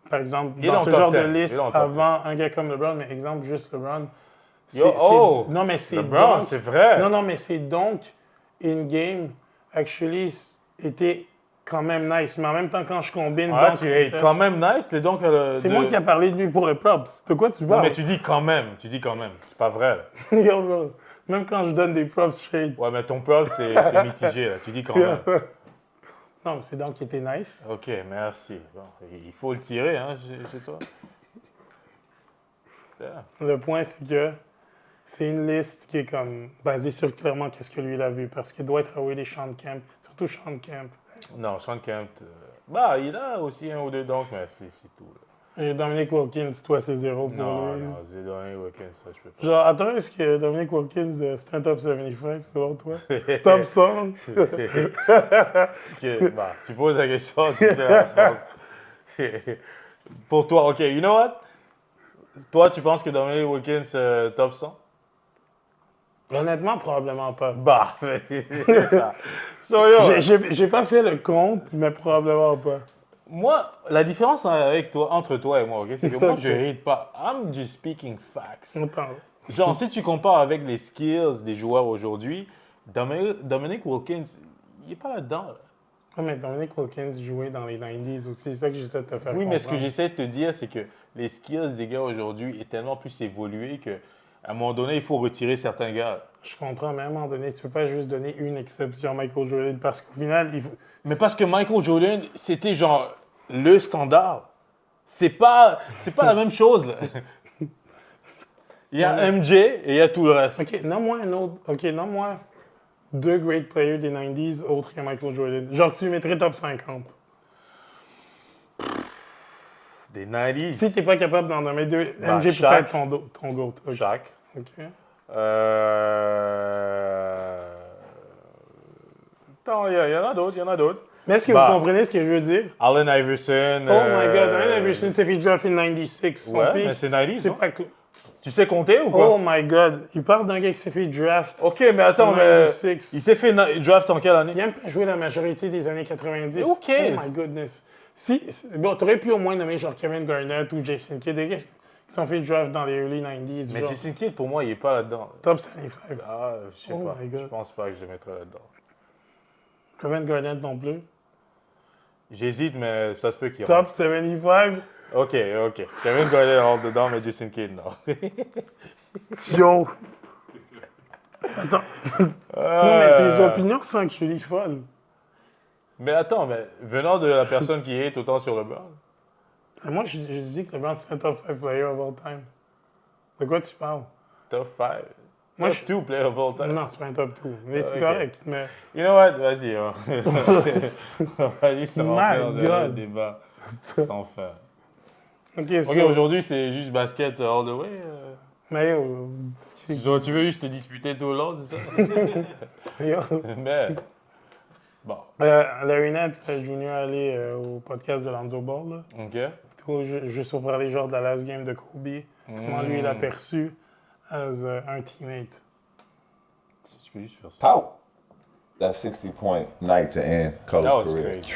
par exemple, Il est dans dans ce le top genre 10, de il est liste dans le top avant un gars comme LeBron, mais exemple, juste LeBron. Yo, oh! Non, mais c'est LeBron, donc- c'est vrai! Non, non, mais c'est donc in-game, actually, était quand même nice. Mais en même temps, quand je combine Ouais, donc tu es contest, quand même nice, les dunks... c'est moi qui ai parlé de lui pour le props. De quoi tu Non, parles? mais tu dis quand même, c'est pas vrai. Là. Yo, bro, même quand je donne des props, je shade. Ouais, mais ton preuve, c'est mitigé, là. Tu dis quand même. Non, mais c'est donc qui était nice. OK, merci. Bon, il faut le tirer, hein, chez toi. Yeah. Le point, c'est que c'est une liste qui est comme basée sur clairement qu'est-ce que lui il a vu. Parce qu'il doit être Howard et Sean Kemp, surtout Sean Kemp. Non, Sean Kemp, bah, il a aussi un ou deux dunks, mais c'est tout. Là. Et Dominic Wilkins, toi, c'est zéro pour Non, lui. non, Zidane Wilkins, ça, je peux pas. Genre, attends, est-ce que Dominic Wilkins, c'est un top 75, selon toi? Top 100? Parce que, bah, tu poses la question, tu sais la réponse. Pour toi, OK, you know what? Toi, tu penses que Dominic Wilkins, top 100? Honnêtement, probablement pas. Bah, c'est ça. So, yo, J'ai pas fait le compte, mais probablement pas. moi, la différence avec toi, entre toi et moi, OK, c'est que moi, je Ok. rate pas. I'm just speaking facts. Attends. Genre, si tu compares avec les skills des joueurs aujourd'hui, Dominic Wilkins, il est pas là-dedans. Là. Ouais, mais Dominic Wilkins jouait dans les 90s aussi, c'est ça que j'essaie de te faire Oui, mais ce que comprendre. j'essaie de te dire, c'est que les skills des gars aujourd'hui est tellement plus évolué que à un moment donné, il faut retirer certains gars. Je comprends, mais à un moment donné, tu peux pas juste donner une exception à Michael Jordan parce qu'au final, il faut... Mais parce que Michael Jordan, c'était genre le standard. C'est pas la même chose. Là. Il y a MJ et il y a tout le reste. OK, nomme-moi un autre... OK, nomme-moi deux great players des 90s autres que Michael Jordan. Genre, tu mettrais top 50. Des 90s. Si t'es pas capable d'en nommer deux, Bah, MJ peut Shaq. être ton GOAT. OK. Shaq. OK. Attends, il y en a d'autres. Mais est-ce que Bah. vous comprenez ce que je veux dire? Allen Iverson. Oh my God, Allen Iverson s'est fait draft in 96. Son Ouais, pick, mais c'est 90s, c'est non? pas... Tu sais compter ou quoi? Oh my God, il parle d'un gars qui s'est fait draft OK, mais attends, in mais 96. il s'est fait draft en quelle année? Il a même pas joué la majorité des années 90. Who cares? Oh my goodness. Bon, t'aurais pu au moins nommer genre Kevin Garnett ou Jason Kidd, des gars qui sont fait draft dans les early 90s. Mais genre, Jason Kidd, pour moi, il est pas là-dedans. top 75. Ah, je sais Oh pas. my God. Je pense pas que je le mettrais là-dedans. Kevin Garnett non plus. J'hésite, mais ça se peut qu'il Top rentre. 75. OK. Kevin Garnett rentre dedans, mais Jason Kidd, non. Yo. Attends. Non, mais tes opinions sont actually folles. Mais attends, mais venant de la personne qui hate autant sur LeBron, Moi, je dis que LeBron, c'est un top 5 player of all time. De quoi tu parles? top 5. Moi, Top 2 player of all time. Non, c'est pas un top 2. Mais c'est Ok. correct. Mais You know what? Vas-y. On va juste se rentrer dans My un God. débat sans fin. OK, OK, so- aujourd'hui, c'est juste basket all the way. Mais yo, Tu veux juste te disputer tout le long, c'est ça? yo. Mais, bon, Larry Nance, Junior, allé au podcast de Lonzo Ball. Là. OK. Juste pour parler genre de la last game de Kobe, comment lui il a perçu as un teammate. Tu peux juste faire ça. Pow. That 60-point night to end That Cole's was career. crazy.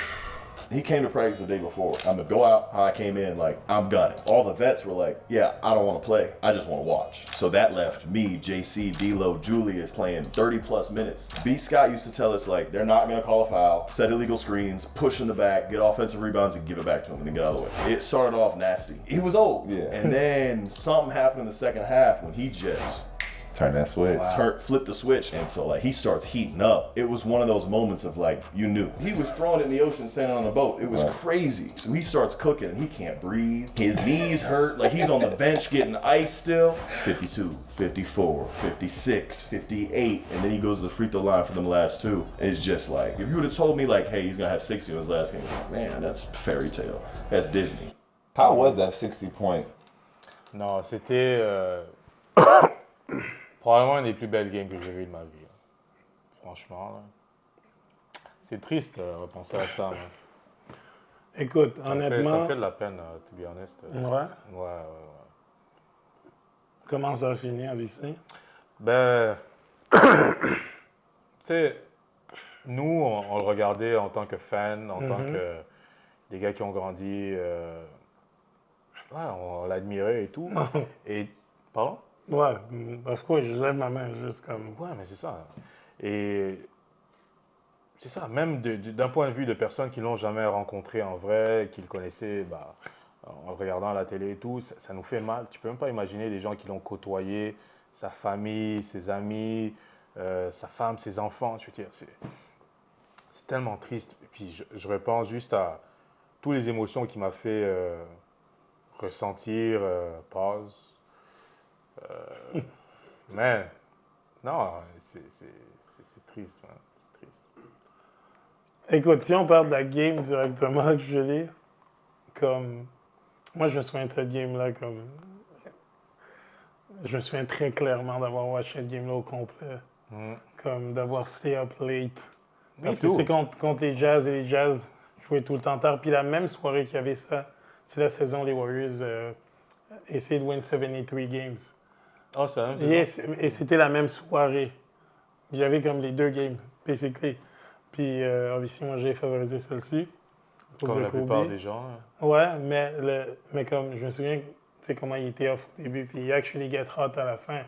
He came to practice the day before. I'm gonna go out how I came in, like, I'm gunning. All the vets were like, yeah, I don't want to play. I just want to watch. So that left me, JC, D'Lo, Julius playing 30 plus minutes. B. Scott used to tell us, like, they're not gonna call a foul, set illegal screens, push in the back, get offensive rebounds, and give it back to him and then get out of the way. It started off nasty. He was old. Yeah. And then something happened in the second half when he just Turn that switch. flipped the switch, and so like he starts heating up. It was one of those moments of like you knew he was throwing it in the ocean, standing on the boat. It was crazy. So he starts cooking, and he can't breathe. His knees hurt, like he's on the bench getting ice still. 52, 54, 56, 58, and then he goes to the free throw line for them last two. It's just like if you would have told me like, hey, he's gonna have 60 in his last game, like, man, that's fairy tale. That's Disney. How was that 60-point? Non, c'était probablement une des plus belles games que j'ai vues de ma vie. Franchement, là. C'est triste de repenser à ça. Man. Écoute, Ça honnêtement, fait de la peine, to be honest. ouais, Ouais. comment ça a fini, Avici? Ben, tu sais, nous, on le regardait en tant que fan, en tant que des gars qui ont grandi. Ouais, on l'admirait et tout. Et, pardon? Ouais, of course, je lève ma main juste comme... Ouais, mais c'est ça. Et c'est ça, même d'un point de vue de personnes qui l'ont jamais rencontré en vrai, qui le connaissaient bah, en le regardant à la télé et tout, ça nous fait mal. Tu peux même pas imaginer des gens qui l'ont côtoyé, sa famille, ses amis, sa femme, ses enfants. Je veux dire, c'est tellement triste. Et puis je repense juste à toutes les émotions qu'il m'a fait ressentir. Pause. Mais non, c'est triste, man. C'est triste. Écoute, si on parle de la game directement, Julie, comme... Moi, je me souviens de cette game-là comme... Je me souviens très clairement d'avoir watché cette game-là au complet. Comme d'avoir stay up late. Parce que c'est contre les Jazz et les Jazz jouaient tout le temps tard. Puis la même soirée qu'il y avait ça, c'est la saison où les Warriors essayaient de win 73 games. Oh, c'est la même saison? Et c'était la même soirée. Il y avait comme les deux games, basically. Puis, obviously, moi, j'ai favorisé celle-ci. Comme la plupart des gens. Hein. Ouais, mais comme je me souviens, tu sais, comment il était off au début, puis il actually get hot à la fin.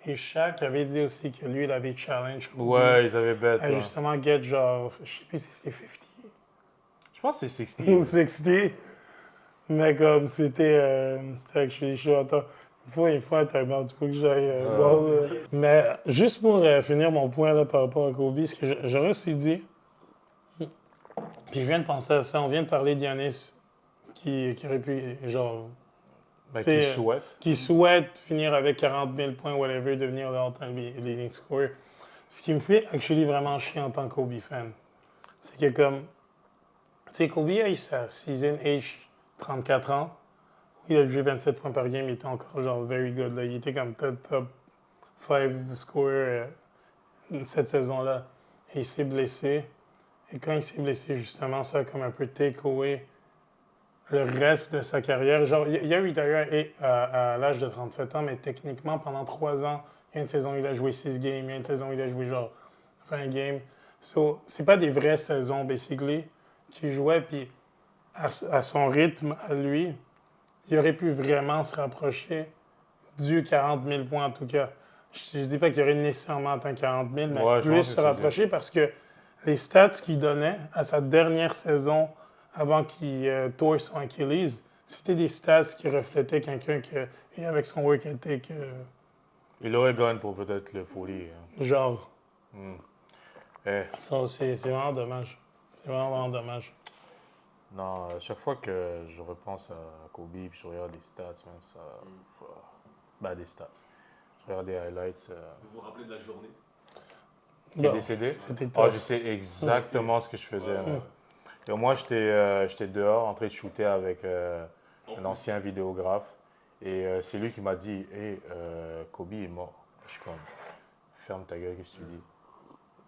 Et Shaq avait dit aussi que lui, il avait challenge. Ouais, ils avaient bête. À justement get genre, je sais plus si c'était 50. Je pense que c'est 60. Ou 60. Mais comme c'était actually chaud. Attends, il faut un time-out, il faut que j'aille. Mais juste pour finir mon point là, par rapport à Kobe, ce que j'aurais aussi dit, puis je viens de penser à ça, on vient de parler d'Giannis qui aurait pu, genre. Ben, qui souhaite. Qui souhaite finir avec 40 000 points, whatever, devenir le all-time leading scorer. Ce qui me fait actually vraiment chier en tant que Kobe fan, c'est que comme. Tu sais, Kobe a eu sa season age 34 ans. Il a joué 27 points par game, il était encore genre very good. Là. Il était comme top 5 scorer cette saison-là. Et il s'est blessé. Et quand il s'est blessé, justement, ça a comme un peu take away le reste de sa carrière. Genre, il a retiré à l'âge de 37 ans, mais techniquement, pendant 3 ans, il y a une saison où il a joué 6 games, il y a une saison où il a joué genre 20 games. So, c'est pas des vraies saisons, basically, qu'il jouait. Puis à son rythme, à lui, il aurait pu vraiment se rapprocher du 40 000 points, en tout cas. Je ne dis pas qu'il aurait nécessairement atteint 40 000, mais Ouais, plus se rapprocher parce que les stats qu'il donnait à sa dernière saison avant qu'il tore son Achilles, c'était des stats qui reflétaient quelqu'un qui, avec son work ethic... Il aurait gagné pour peut-être le folie. Hein. Genre. Ça, c'est vraiment dommage. C'est vraiment dommage. Non, à chaque fois que je repense à Kobe et je regarde des stats, man, ça... Ben, des stats. Je regarde des highlights. Vous vous rappelez de la journée? Il est décédé? Je sais exactement ce que je faisais. Et moi, j'étais dehors en train de shooter avec un ancien vidéographe. Et c'est lui qui m'a dit hey, Kobe est mort. Je suis comme ferme ta gueule, qu'est-ce que tu dis?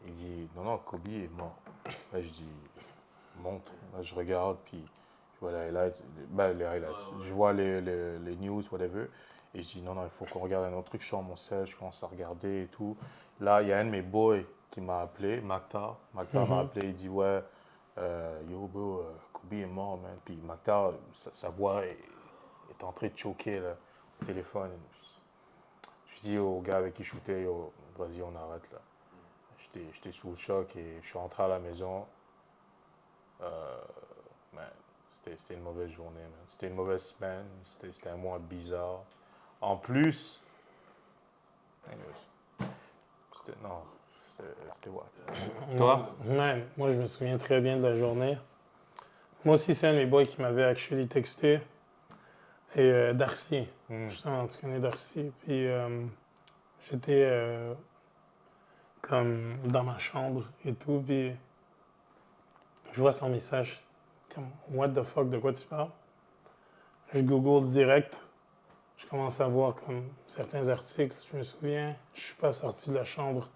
Il dit non, Kobe est mort. Là, je dis montre. Là, je regarde, puis Je vois les highlights, je vois les news, whatever. Et je dis, non, il faut qu'on regarde un autre truc. Je sors mon sel, je commence à regarder et tout. Là, il y a un de mes boys qui m'a appelé, Maktar. Maktar m'a appelé, il dit, ouais, yo, bro, Kobe est mort, man. Puis Maktar, sa voix est en train de choquer, là, au téléphone. Je dis au gars avec qui je shootais, yo, vas-y, on arrête, là. J'étais sous le choc et je suis rentré à la maison. Man, c'était une mauvaise journée, man. C'était une mauvaise semaine. C'était un mois bizarre. En plus, anyways, c'était what? Toi? Man, moi, je me souviens très bien de la journée. Moi aussi, c'est un de mes boys qui m'avait actually texté. Et Darcy, justement, tu connais Darcy. Puis j'étais comme dans ma chambre et tout. Puis je vois son message comme what the fuck, de quoi tu parles? Je google direct. Je commence à voir comme certains articles. Je me souviens, je suis pas sorti de la chambre.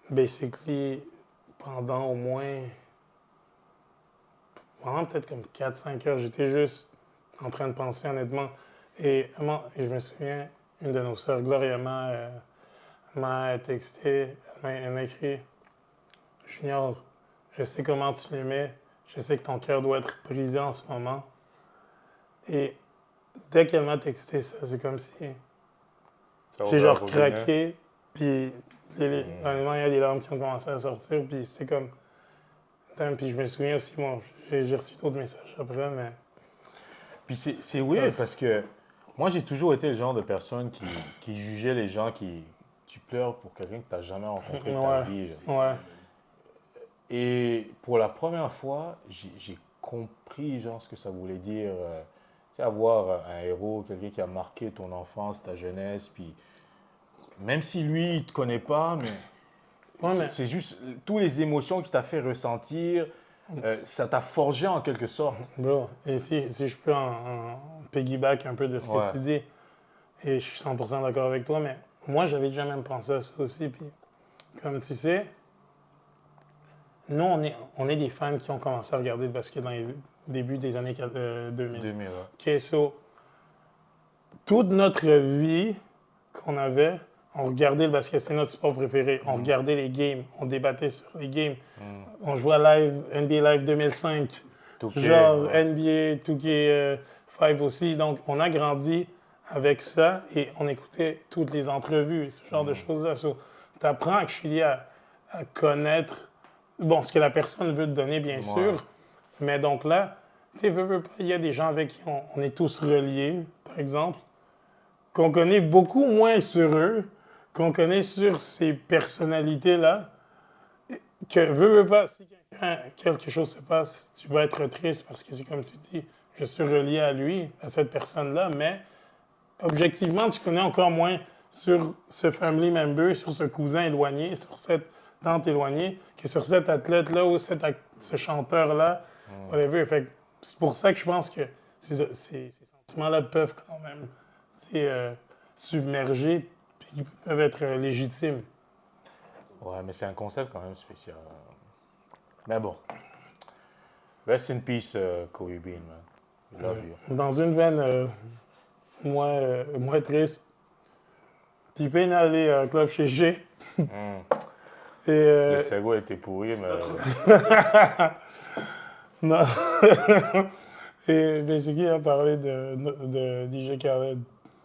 Basically, pendant peut-être comme 4-5 heures, j'étais juste en train de penser honnêtement. Et je me souviens, une de nos sœurs, Gloria, m'a texté, elle m'a écrit « Junior, je sais comment tu l'aimais, je sais que ton cœur doit être brisé en ce moment. » Et dès qu'elle m'a texté ça, c'est comme si j'ai genre craqué, puis honnêtement, il y a des larmes qui ont commencé à sortir, puis c'est comme... Puis je me souviens aussi, bon, j'ai reçu d'autres messages après, mais... Puis c'est weird parce que moi, j'ai toujours été le genre de personne qui jugeait les gens qui... Tu pleures pour quelqu'un que tu n'as jamais rencontré de ta vie. Ouais. Et pour la première fois, j'ai compris genre ce que ça voulait dire. Tu sais, avoir un héros, quelqu'un qui a marqué ton enfance, ta jeunesse, puis même si lui, il ne te connaît pas, mais c'est juste toutes les émotions qu'il t'a fait ressentir, ça t'a forgé en quelque sorte. Bro, et si je peux en piggyback un peu de ce que tu dis, et je suis 100% d'accord avec toi, mais moi, j'avais déjà même pensé à ça aussi, puis comme tu sais, nous, on est des fans qui ont commencé à regarder le basket dans les débuts des années 2000. 2000, ouais. OK, so, toute notre vie qu'on avait, on regardait le basket, c'est notre sport préféré. On regardait les games, on débattait sur les games. On jouait à NBA Live 2005, genre NBA 2K5 aussi. Donc, on a grandi avec ça et on écoutait toutes les entrevues, ce genre de choses-là. So, tu apprends actually à connaître ce que la personne veut te donner, bien sûr. Mais donc là, tu sais, il y a des gens avec qui on est tous reliés, par exemple, qu'on connaît beaucoup moins sur eux, qu'on connaît sur ces personnalités-là, que veux pas, si quelque chose se passe, tu vas être triste parce que c'est comme tu dis, je suis relié à lui, à cette personne-là, mais objectivement, tu connais encore moins sur ce family member, sur ce cousin éloigné, sur cette tante éloignée, que sur cet athlète-là ou ce chanteur-là, whatever. Fait que c'est pour ça que je pense que ces sentiments-là peuvent quand même submerger puis peuvent être légitimes. Ouais, mais c'est un concept quand même spécial. Mais bon. Rest in peace, Kobe Bean, man. Love you. Dans une veine moins triste, T-Pain est allé à un club chez G. Le cerveau était pourri, mais... Non. Et basically, il a parlé de DJ Khaled.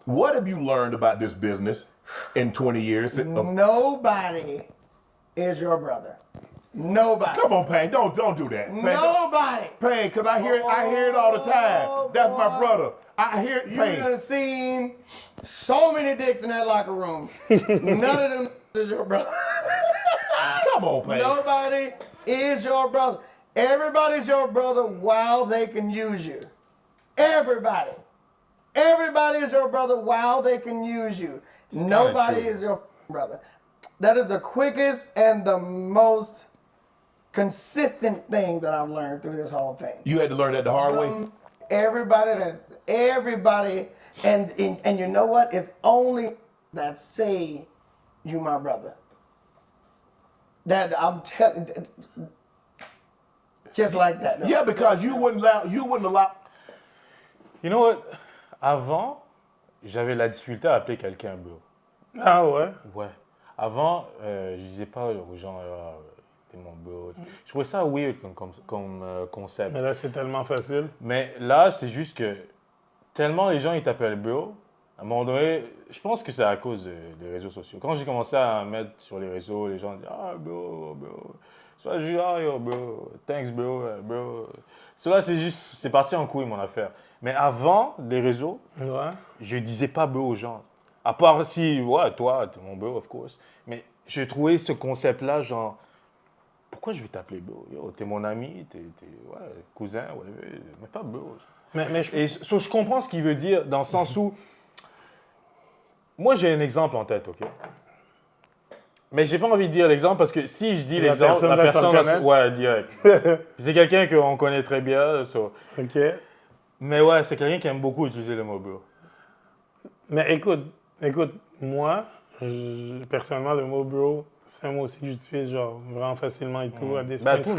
What have you learned about this business in 20 years? Nobody is your brother. Nobody. Come on, Payne, don't do that. Payne, Nobody. Payne, because I hear it all the time. That's my brother. I hear it, Payne. You done seen so many dicks in that locker room. None of them is your brother. Come on, Payne. Nobody is your brother. Everybody's your brother while they can use you. Everybody. Everybody is your brother while they can use you. Nobody is your brother. That is the quickest and the most consistent thing that I've learned through this whole thing. You had to learn that the hard way? Everybody, and you know what? It's only that say you my brother. That I'm telling. just like that. though. Yeah, because you wouldn't allow. You know what? Avant, j'avais la difficulté à appeler quelqu'un bro. Ah ouais? Ouais. Avant, je disais pas aux gens, t'es mon bro. Je trouvais ça weird comme concept. Mais là, c'est tellement facile. Mais là, c'est juste que tellement les gens, ils t'appellent bro. À un moment donné, je pense que c'est à cause des réseaux sociaux. Quand j'ai commencé à mettre sur les réseaux, les gens disent « Ah, bro. Soit je dis « Ah, yo, bro. Thanks, bro. » Cela, c'est parti en couille, mon affaire. Mais avant les réseaux, Ouais. je disais pas bro aux gens. À part si, ouais, toi, t'es mon bro, of course. Mais j'ai trouvé ce concept-là, genre, pourquoi je vais t'appeler bro? Yo, t'es mon ami, t'es ouais, cousin, whatever, mais pas bro. Et je comprends ce qu'il veut dire dans le sens où, moi j'ai un exemple en tête, ok? Mais j'ai pas envie de dire l'exemple parce que si je dis l'exemple, la personne va ouais, direct. C'est quelqu'un qu'on connaît très bien. So. OK. Mais ouais, c'est quelqu'un qui aime beaucoup utiliser le mot bro. Mais écoute, moi, personnellement, le mot bro, c'est un mot aussi que j'utilise genre vraiment facilement et tout, à des Ben, points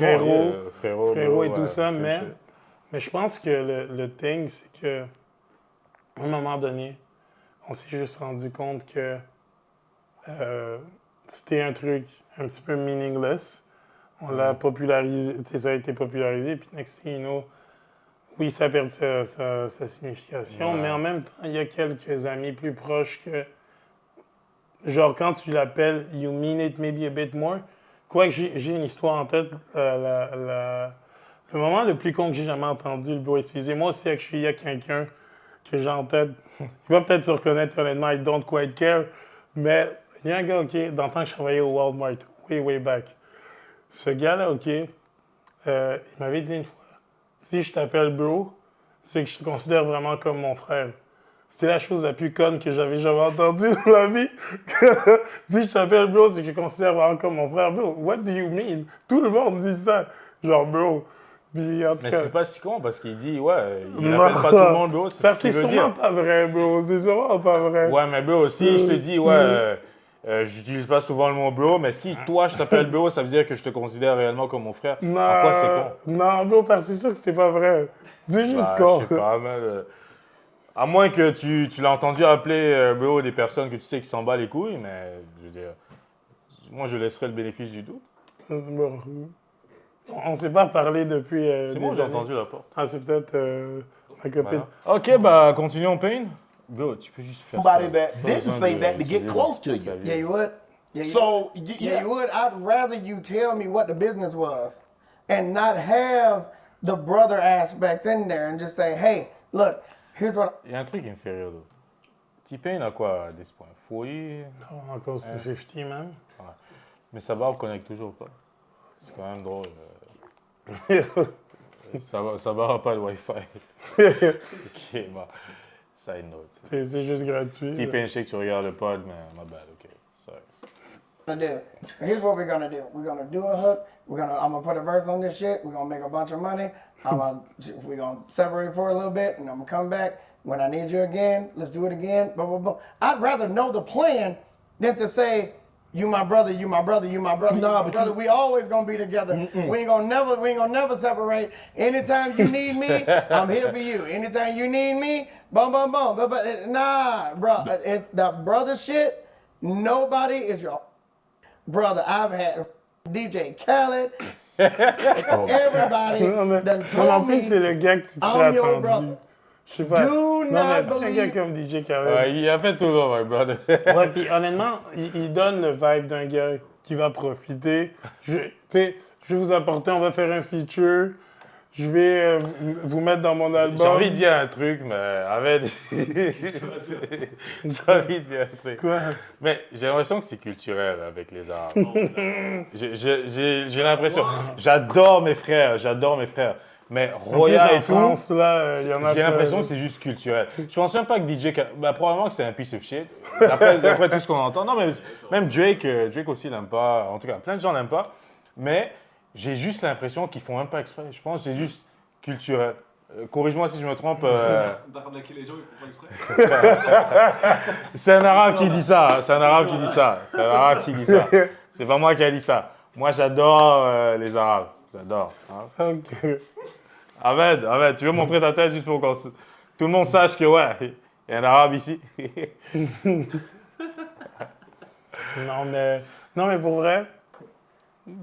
frérot bro, et tout ouais, ça, c'est mais je pense que le thing, c'est que à un moment donné, on s'est juste rendu compte que c'était un truc un petit peu meaningless. On l'a popularisé, ça a été popularisé, puis next thing you know, oui, ça a perdu sa signification, mais en même temps, il y a quelques amis plus proches que, genre, quand tu l'appelles, you mean it maybe a bit more. Quoique j'ai une histoire en tête, le moment le plus con que j'ai jamais entendu le bro utiliser, moi aussi, il y a quelqu'un que j'ai en tête, il va peut-être se reconnaître honnêtement, I don't quite care, mais il y a un gars, OK, dans le temps que je travaillais au Walmart, way back. Ce gars-là, OK, il m'avait dit une fois, si je t'appelle bro, c'est que je te considère vraiment comme mon frère. C'était la chose la plus conne que j'avais jamais entendue dans ma vie. Si je t'appelle bro, c'est que je te considère vraiment comme mon frère. Bro, what do you mean? Tout le monde dit ça. Genre, bro. Puis, en tout Mais cas, c'est pas si con parce qu'il dit, ouais, il appelle pas tout le monde bro, c'est ce qu'il veut dire. C'est sûrement pas vrai, bro. C'est sûrement pas vrai. Ouais, mais bro, si je te dis, ouais, j'utilise pas souvent le mot bro, mais si toi je t'appelle bro, ça veut dire que je te considère réellement comme mon frère. Non, en quoi c'est con? Non, bro, parce que c'est sûr que c'est pas vrai. C'est juste con. Je sais pas, mais, à moins que tu l'as entendu appeler bro des personnes que tu sais qui s'en bat les couilles, mais je veux dire, moi je laisserais le bénéfice du doute. Bon. On ne s'est pas parlé depuis. C'est moi, j'ai entendu la porte. Ah, c'est peut-être ma copine. Voilà. Ok, bah continuons, Payne. Bro, tu peux juste faire Somebody ça. that didn't say that to get close to you. Yeah, you would. So, Yeah, you would. I'd rather you tell me what the business was and not have the brother aspect in there and just say, hey, look, here's what. Il y a un truc qui me fait rire, là. T-Pain a quoi à this point? 40? Oh, encore c'est 50, man. Ouais. Mais sa barbe connecte toujours pas. C'est quand même drôle. Ça barbe pas le Wi-Fi. Ok, bah, side note. C'est juste gratuit. T-Pain, je sais que tu regardes le pod, mais my bad, ok. Sorry. Do. Here's what we're gonna do. We're gonna do a hook. I'm gonna put a verse on this shit. We're gonna make a bunch of money. We're gonna separate for a little bit, and I'm gonna come back when I need you again. Let's do it again. Blah blah blah. I'd rather know the plan than to say, you my brother, you my brother, you my brother, you my brother. We always gonna be together. We ain't gonna never separate. Anytime you need me, I'm here for you. Anytime you need me, boom, boom, boom. But nah, bro, it's the brother shit. Nobody is your brother. I've had DJ Khaled. Everybody done En told plus, me c'est le gars que tu t'es I'm your attendu. brother. Je sais pas. Do Non, not mais tu sais, un believe- gars comme DJ Khaled. Il a fait tout le my brother. Ouais, puis honnêtement, il donne le vibe d'un gars qui va profiter. Tu sais, je vais vous apporter, on va faire un feature. Je vais vous mettre dans mon album. J'ai envie de dire un truc, mais avec. J'ai envie de dire un truc. Quoi? Mais j'ai l'impression que c'est culturel avec les Arabes. J'ai l'impression. J'adore mes frères. Mais Roya et en tout, France, là, il y en a j'ai plein. l'impression que c'est juste culturel. Je pense même pas que DJ... probablement que c'est un piece of shit. D'après tout ce qu'on entend. Non, mais même Drake aussi l'aime pas. En tout cas, plein de gens l'aiment pas. Mais j'ai juste l'impression qu'ils font même pas exprès. Je pense que c'est juste culturel. Corrige-moi si je me trompe. D'arnaquer les gens, ils font pas exprès. C'est un Arabe qui dit ça. C'est pas moi qui ai dit ça. Moi, j'adore les Arabes. J'adore. Hein? Ok. Ahmed, tu veux montrer ta tête juste pour que tout le monde sache que, ouais, il y a un arabe ici. Non, mais pour vrai,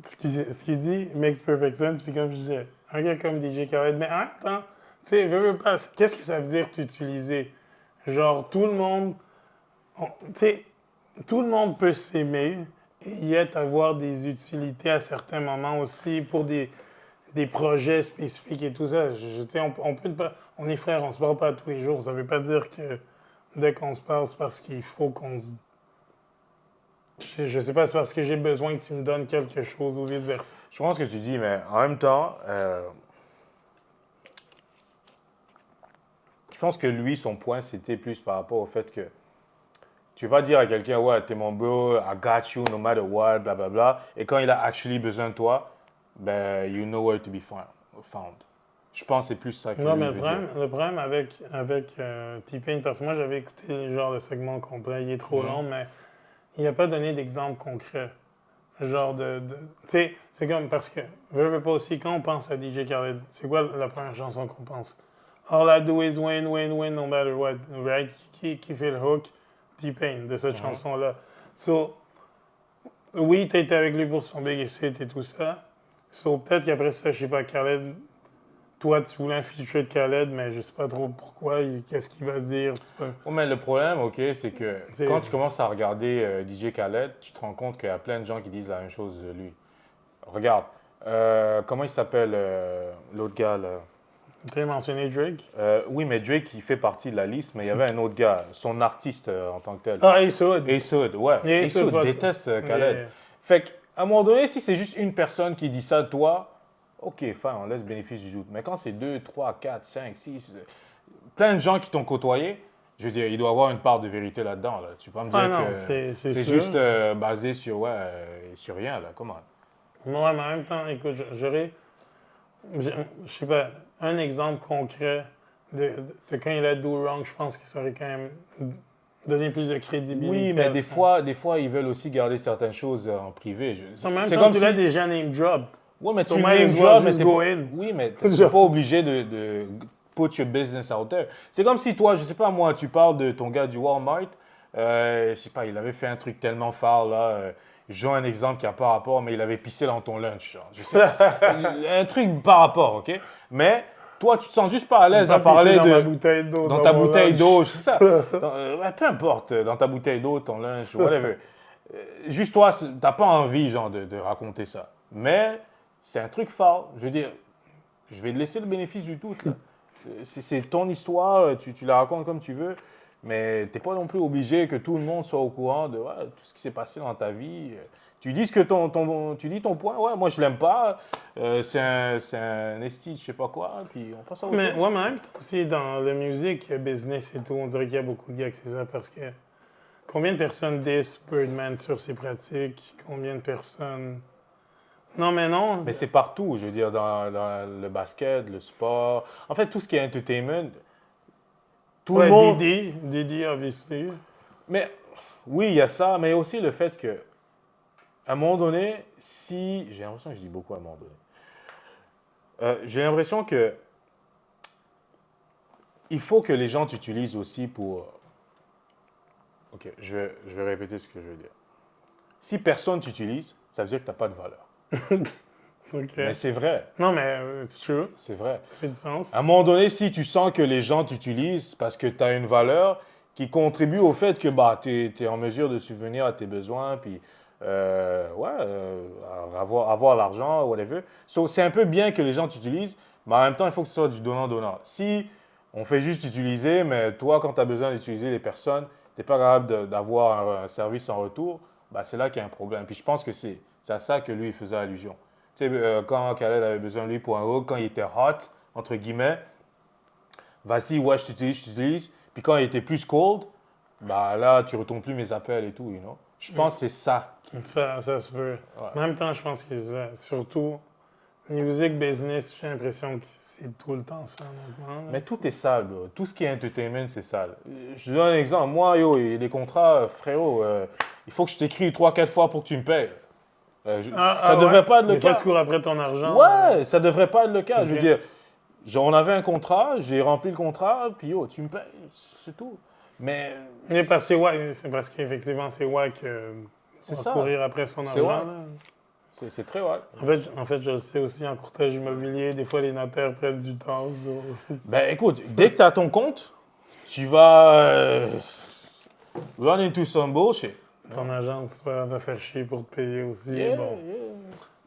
ce qu'il dit makes perfect sense. Puis comme je disais, un gars comme DJ Khaled, mais en même temps, tu sais, veux pas, qu'est-ce que ça veut dire t'utiliser? Genre, tout le monde, tu sais, tout le monde peut s'aimer et yet avoir des utilités à certains moments aussi pour des projets spécifiques et tout ça. On est frères, on se parle pas tous les jours. Ça veut pas dire que dès qu'on se parle, c'est parce qu'il faut qu'on se... Je sais pas, c'est parce que j'ai besoin que tu me donnes quelque chose ou vice-versa. Je comprends ce que tu dis, mais en même temps, je pense que lui, son point, c'était plus par rapport au fait que tu vas dire à quelqu'un, ouais, t'es mon bro, I got you, no matter what, blablabla. Et quand il a actually besoin de toi, ben, you know where to be found. Je pense que c'est plus ça que non, lui mais veut dire. le problème avec T-Pain, parce que moi, j'avais écouté genre le segment complet, il est trop long, mais il n'a pas donné d'exemple concret. Genre tu sais, c'est comme parce que, veux pas aussi, quand on pense à DJ Khaled, c'est quoi la première chanson qu'on pense? All I do is win, win, win, no matter what, right? Qui fait le hook? T-Pain, de cette chanson-là. So, oui, t'as été avec lui pour son big hit et tout ça. So, peut-être qu'après ça, je sais pas, Khaled, toi, tu voulais un feature de Khaled, mais je sais pas trop pourquoi, qu'est-ce qu'il va dire. Mais le problème, OK, c'est que quand tu commences à regarder DJ Khaled, tu te rends compte qu'il y a plein de gens qui disent la même chose de lui. Regarde, comment il s'appelle l'autre gars, là? Tu as mentionné Drake? Oui, mais Drake, il fait partie de la liste, mais il y avait un autre gars, son artiste en tant que tel. Ah, Ace Hood. Ace Hood, ouais. Ace Hood déteste Khaled. Yeah. Fait qu'à un moment donné, si c'est juste une personne qui dit ça de toi, OK, fin, on laisse bénéfice du doute. Mais quand c'est 2, 3, 4, 5, 6, plein de gens qui t'ont côtoyé, je veux dire, il doit y avoir une part de vérité là-dedans. Là. Tu peux pas me dire que c'est juste basé sur, sur rien, là. Comment? Moi, mais en même temps, écoute, je sais pas, un exemple concret de quand il a do wrong, je pense qu'il saurait quand même donner plus de crédibilité. Oui, mais des fois, ils veulent aussi garder certaines choses en privé. C'est comme tu l'as déjà name drop. Oui, mais So tu might name as well drop, mais just t'es go pas, in. oui, mais t'es pas obligé de put your business out there. C'est comme si toi, je sais pas moi, tu parles de ton gars du Walmart, je sais pas, il avait fait un truc tellement phare là. Je donne un exemple qui n'a pas rapport, mais il avait pissé dans ton lunch. Genre, je sais, un truc par rapport, OK? Mais toi, tu te sens juste pas à l'aise à parler dans ma bouteille d'eau. Dans ta bouteille d'eau, c'est ça. Peu importe, dans ta bouteille d'eau, ton lunch, whatever. Juste toi, t'as pas envie, genre, de raconter ça. Mais c'est un truc fort. Je veux dire, je vais te laisser le bénéfice du doute, là. C'est ton histoire, tu la racontes comme tu veux. Mais tu n'es pas non plus obligé que tout le monde soit au courant de tout ce qui s'est passé dans ta vie. Tu dis tu dis ton point, ouais, moi je l'aime pas, c'est un esti, je sais pas quoi, puis on passe à autre chose. Ouais, mais en même temps, aussi dans la musique, business et tout, on dirait qu'il y a beaucoup de gars qui c'est ça parce que combien de personnes disent Birdman sur ses pratiques, combien de personnes... Non, mais non. Mais c'est partout, je veux dire, dans le basket, le sport, en fait tout ce qui est entertainment. Tout le monde... Didi, obviously. Mais oui, il y a ça, mais aussi le fait que, à un moment donné, j'ai l'impression que je dis beaucoup à un moment donné. J'ai l'impression que il faut que les gens t'utilisent aussi pour... OK, je vais répéter ce que je veux dire. Si personne t'utilise, ça veut dire que tu n'as pas de valeur. Okay. Mais c'est vrai. Non, mais it's true. C'est vrai. Ça fait du sens. À un moment donné, si tu sens que les gens t'utilisent parce que tu as une valeur qui contribue au fait que tu es en mesure de subvenir à tes besoins, puis avoir l'argent, whatever. So, c'est un peu bien que les gens t'utilisent, mais en même temps, il faut que ce soit du donnant-donnant. Si on fait juste utiliser, mais toi, quand tu as besoin d'utiliser les personnes, tu n'es pas capable d'avoir un service en retour, bah, c'est là qu'il y a un problème. Puis je pense que c'est à ça que lui, il faisait allusion. Tu sais, quand Khaled avait besoin de lui pour un hook, quand il était hot, entre guillemets, vas-y, ouais, je t'utilise. Puis quand il était plus cold, bah là, tu retournes plus mes appels et tout, you know. Je pense que c'est ça. Ça se peut. Ouais. En même temps, je pense que surtout, music business, j'ai l'impression que c'est tout le temps ça. Mais tout est sale, bro. Tout ce qui est entertainment, c'est sale. Je te donne un exemple. Moi, les contrats, frérot, il faut que je t'écris 3-4 fois pour que tu me payes. Ça devrait pas être le des fois, cas. tu cours après ton argent. Ouais, ça devrait pas être le cas. Je veux Ok. dire, on avait un contrat, j'ai rempli le contrat, puis tu me payes, c'est tout. Mais Mais c'est parce qu'effectivement, c'est wack c'est de ça. courir après son C'est argent. wack. là. C'est très ouais. En fait, je le sais aussi en courtage immobilier, des fois, les notaires prennent du temps. Ben écoute, dès que tu as ton compte, tu vas run into some bullshit. Ton agence va faire chier pour te payer aussi. Yeah, Bon, yeah.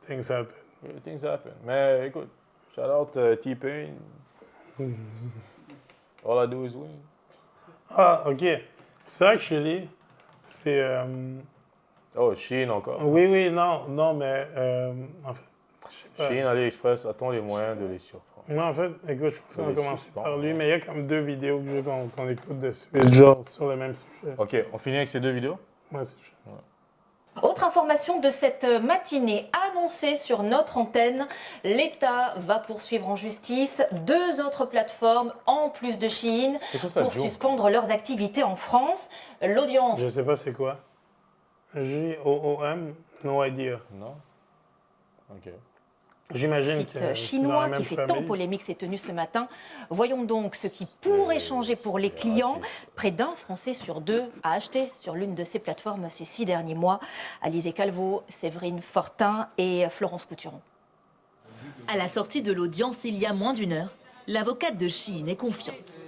things happen. Yeah, things happen. Mais écoute, shout out T-Pain. All I do is win. Ah, OK. C'est actually, c'est... Oh, Shein encore. Oui, non, mais en fait, je sais pas. Shein, AliExpress, a-t-on les moyens de les surprendre? Non, en fait, écoute, je pense qu'on va Oui, commencer suspend. par lui, mais il y a comme 2 vidéos que je veux qu'on écoute de suite, genre sur le même sujet. OK, on finit avec ces 2 vidéos? Moi, c'est Autre information de cette matinée annoncée sur notre antenne, l'État va poursuivre en justice 2 autres plateformes en plus de Shein C'est quoi ça, pour Joe? suspendre leurs activités en France. L'audience Je sais pas c'est quoi. J-O-O-M, no idea. Non? OK. J'imagine site que c'est dans chinois la même qui fait famille. tant polémique s'est tenu ce matin. Voyons donc ce qui pourrait changer pour les clients. Près d'un Français sur 2 a acheté sur l'une de ces plateformes ces 6 derniers mois. Alizé Calvo, Séverine Fortin et Florence Couturon. À la sortie de l'audience il y a moins d'1 heure, l'avocate de Shein est confiante.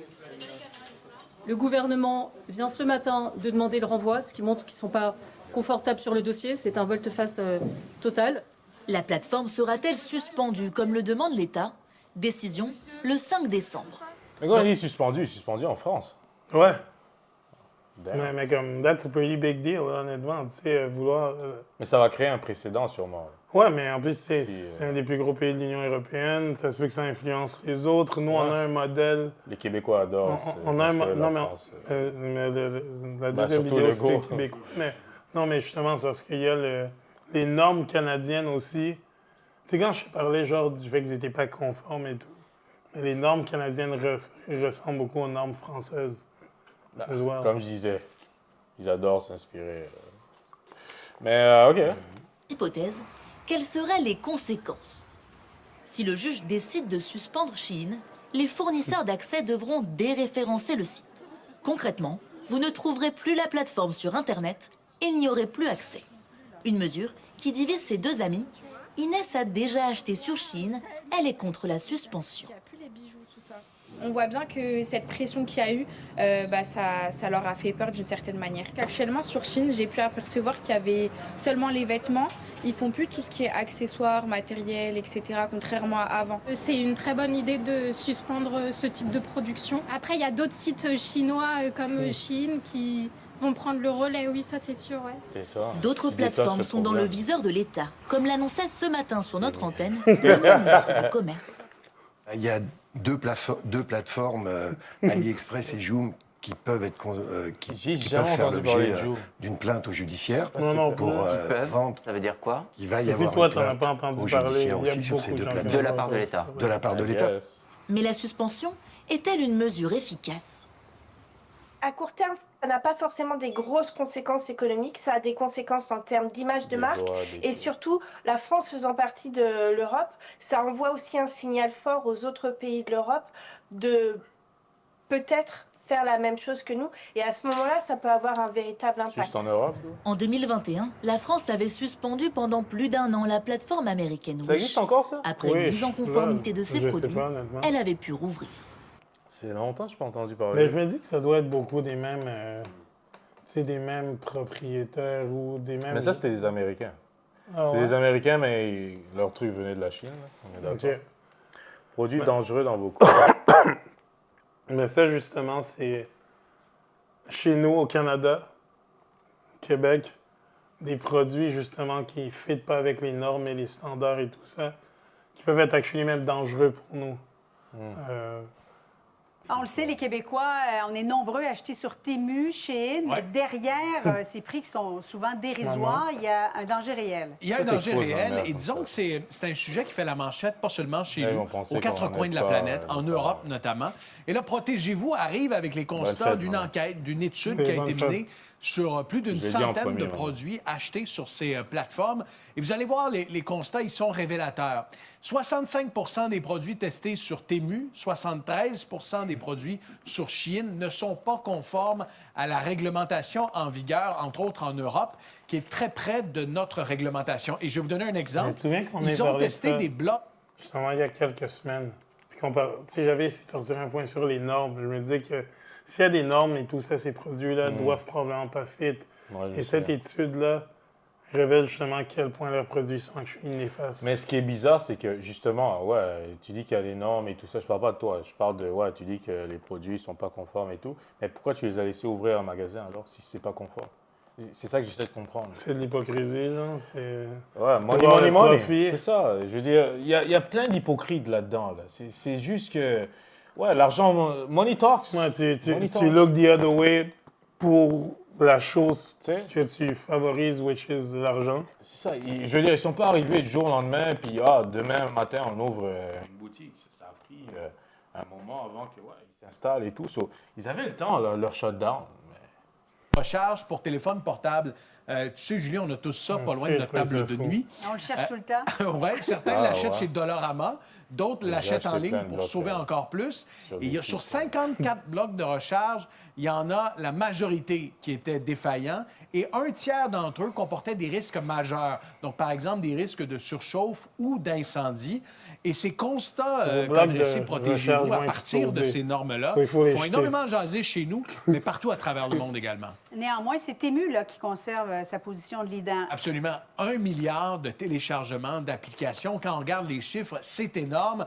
Le gouvernement vient ce matin de demander le renvoi, ce qui montre qu'ils ne sont pas confortables sur le dossier. C'est un volte-face total. La plateforme sera-t-elle suspendue comme le demande l'État? Décision le 5 décembre. Mais quand il est suspendu en France. Ouais. Damn. Mais comme, that's a pretty big deal, honnêtement. Tu sais, vouloir. Mais ça va créer un précédent sûrement. Ouais, mais en plus, c'est Si, un des plus gros pays de l'Union européenne. Ça se peut que ça influence les autres. Nous, on a un modèle. Les Québécois adorent. On a un s'inspirer de la non, mais, France. mais la Ben, deuxième surtout vidéo, le c'est les go. Québécois. Non, mais justement, c'est parce qu'il y a les normes canadiennes aussi. Tu sais, quand je parlais genre du fait qu'ils n'étaient pas conformes et tout, mais les normes canadiennes ressemblent beaucoup aux normes françaises. as well. Comme je disais, ils adorent s'inspirer. Mais OK. Hypothèse, quelles seraient les conséquences? Si le juge décide de suspendre Shein, les fournisseurs d'accès devront déréférencer le site. Concrètement, vous ne trouverez plus la plateforme sur Internet et n'y aurez plus accès. Une mesure qui divise ses 2 amis. Inès a déjà acheté sur Shein, elle est contre la suspension. On voit bien que cette pression qu'il y a eu, ça leur a fait peur d'une certaine manière. Actuellement, sur Shein, j'ai pu apercevoir qu'il y avait seulement les vêtements. Ils font plus tout ce qui est accessoires, matériel, etc., contrairement à avant. C'est une très bonne idée de suspendre ce type de production. Après, il y a d'autres sites chinois comme Shein qui vont prendre le relais, oui, ça c'est sûr. Ouais. C'est ça. D'autres Qui détache plateformes ce sont dans le problème. viseur de l'État, comme l'annonçait ce matin sur notre antenne le ministre du Commerce. Il y a deux plateformes, AliExpress et Joom, qui peuvent être qui peuvent faire l'objet d'une plainte au judiciaire pour vente. Ça veut dire quoi? Il va y Si avoir toi, une t'en as plainte pas entendu au parler, judiciaire il y a aussi sur ces beaucoup 2 de gens qui plateformes. De la part de l'État. De la part de l'État. Mais la suspension est-elle une mesure efficace? À court terme, ça n'a pas forcément des grosses conséquences économiques, ça a des conséquences en termes d'image de marque et surtout, la France faisant partie de l'Europe, ça envoie aussi un signal fort aux autres pays de l'Europe de peut-être faire la même chose que nous et à ce moment-là, ça peut avoir un véritable impact. Juste en Europe? En 2021, la France avait suspendu pendant plus d'1 an la plateforme américaine Ça Wish. existe encore, ça? Après une mise en conformité de ses je sais produits, pas, honnêtement. elle avait pu rouvrir. C'est longtemps que je n'ai pas entendu parler. Mais je me dis que ça doit être beaucoup des mêmes, des mêmes propriétaires ou des mêmes... Mais ça, c'était des Américains. Ah C'est ouais? des Américains, mais leur truc venait de la Chine. Là. On est d'accord. Ok. Produit dangereux dans beaucoup. Mais ça, justement, c'est chez nous, au Canada, Québec, des produits, justement, qui ne fitent pas avec les normes et les standards et tout ça, qui peuvent être actually même dangereux pour nous. On le sait, les Québécois, on est nombreux à acheter sur Temu, Shein, mais derrière ces prix qui sont souvent dérisoires, il y a un danger réel. Il y a un danger réel et disons que c'est un sujet qui fait la manchette, pas seulement chez nous, aux 4 coins de la planète, en Europe notamment. Et là, Protégez-vous arrive avec les constats d'une enquête, d'une étude qui a été menée sur plus d'une centaine de produits achetés sur ces plateformes. Et vous allez voir, les constats, ils sont révélateurs. 65 des produits testés sur Temu, 73 des produits sur Shein ne sont pas conformes à la réglementation en vigueur, entre autres en Europe, qui est très près de notre réglementation. Et je vais vous donner un exemple. Ils ont testé des blocs. Justement, il y a quelques semaines. Puis j'avais essayé de sortir un point sur les normes. Je me disais que s'il y a des normes et tout ça, ces produits-là doivent probablement pas fit. Et cette étude-là révèle justement à quel point leurs produits sont néfastes. Mais ce qui est bizarre, c'est que justement, tu dis qu'il y a des normes et tout ça. Je parle pas de toi. Je parle de, tu dis que les produits ne sont pas conformes et tout. Mais pourquoi tu les as laissés ouvrir un magasin alors si c'est pas conforme? C'est ça que j'essaie de comprendre. C'est de l'hypocrisie, genre. Ouais, money. C'est ça. Je veux dire, il y a plein d'hypocrites là-dedans. Là. C'est juste que, l'argent, money talks. Ouais, tu look the other way pour la chose que tu favorises, which is l'argent. C'est ça. Je veux dire, ils ne sont pas arrivés du jour au lendemain, puis demain matin, on ouvre une boutique. Ça a pris un moment avant qu'ils s'installent et tout. So, ils avaient le temps, leur shutdown. Recharge pour téléphone portable. Tu sais, Julie, on a tous ça pas loin de notre table de nuit. On le cherche tout le temps. Oui, certains l'achètent chez Dollarama, d'autres l'achètent en ligne pour sauver encore plus. Et sur 54 blocs de recharge, il y en a la majorité qui étaient défaillants et un tiers d'entre eux comportaient des risques majeurs. Donc, par exemple, des risques de surchauffe ou d'incendie. Et ces constats qu'adressez Protégez-vous à partir de ces normes-là font énormément jaser chez nous, mais partout à travers le monde également. Néanmoins, c'est Temu qui conserve sa position de leader. Absolument. 1 milliard de téléchargements d'applications. Quand on regarde les chiffres, c'est énorme.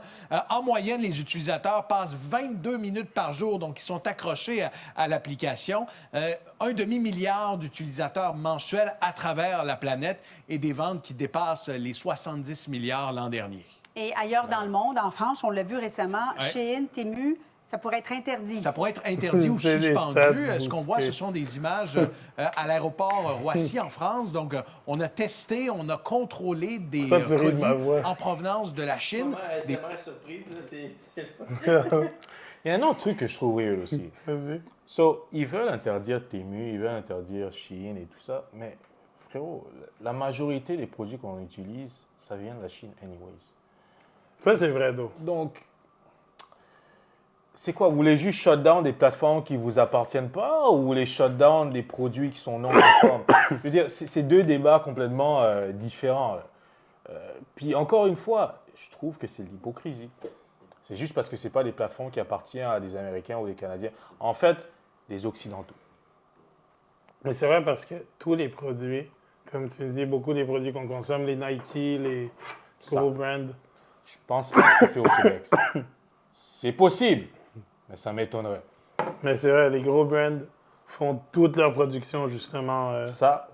En moyenne, les utilisateurs passent 22 minutes par jour, donc ils sont accrochés à l'application. Un demi-milliard d'utilisateurs mensuels à travers la planète et des ventes qui dépassent les 70 milliards l'an dernier. Et ailleurs dans le monde, en France, on l'a vu récemment, Shein, Temu, ça pourrait être interdit. Ça pourrait être interdit ou suspendu. Ce qu'on voit, ce sont des images à l'aéroport Roissy en France. Donc, on a testé, on a contrôlé des colis en provenance de la Chine. Des surprises, là, Il y a un autre truc que je trouve weird aussi. Vas-y. So, ils veulent interdire Temu, ils veulent interdire Shein et tout ça, mais frérot, la majorité des produits qu'on utilise, ça vient de la Chine anyways. Ça, c'est vrai, d'eau. Donc, c'est quoi? Vous voulez juste shut down des plateformes qui ne vous appartiennent pas ou vous voulez shut down des produits qui sont non conformes? Je veux dire, c'est deux débats complètement différents. Puis encore une fois, je trouve que c'est de l'hypocrisie. C'est juste parce que ce n'est pas des plateformes qui appartiennent à des Américains ou des Canadiens. En fait, des Occidentaux. Mais c'est vrai parce que tous les produits, comme tu dis, beaucoup des produits qu'on consomme, les Nike, les gros brands. Je pense pas que c'est fait au Québec. C'est possible, mais ça m'étonnerait. Mais c'est vrai, les gros brands font toute leur production justement. Ça,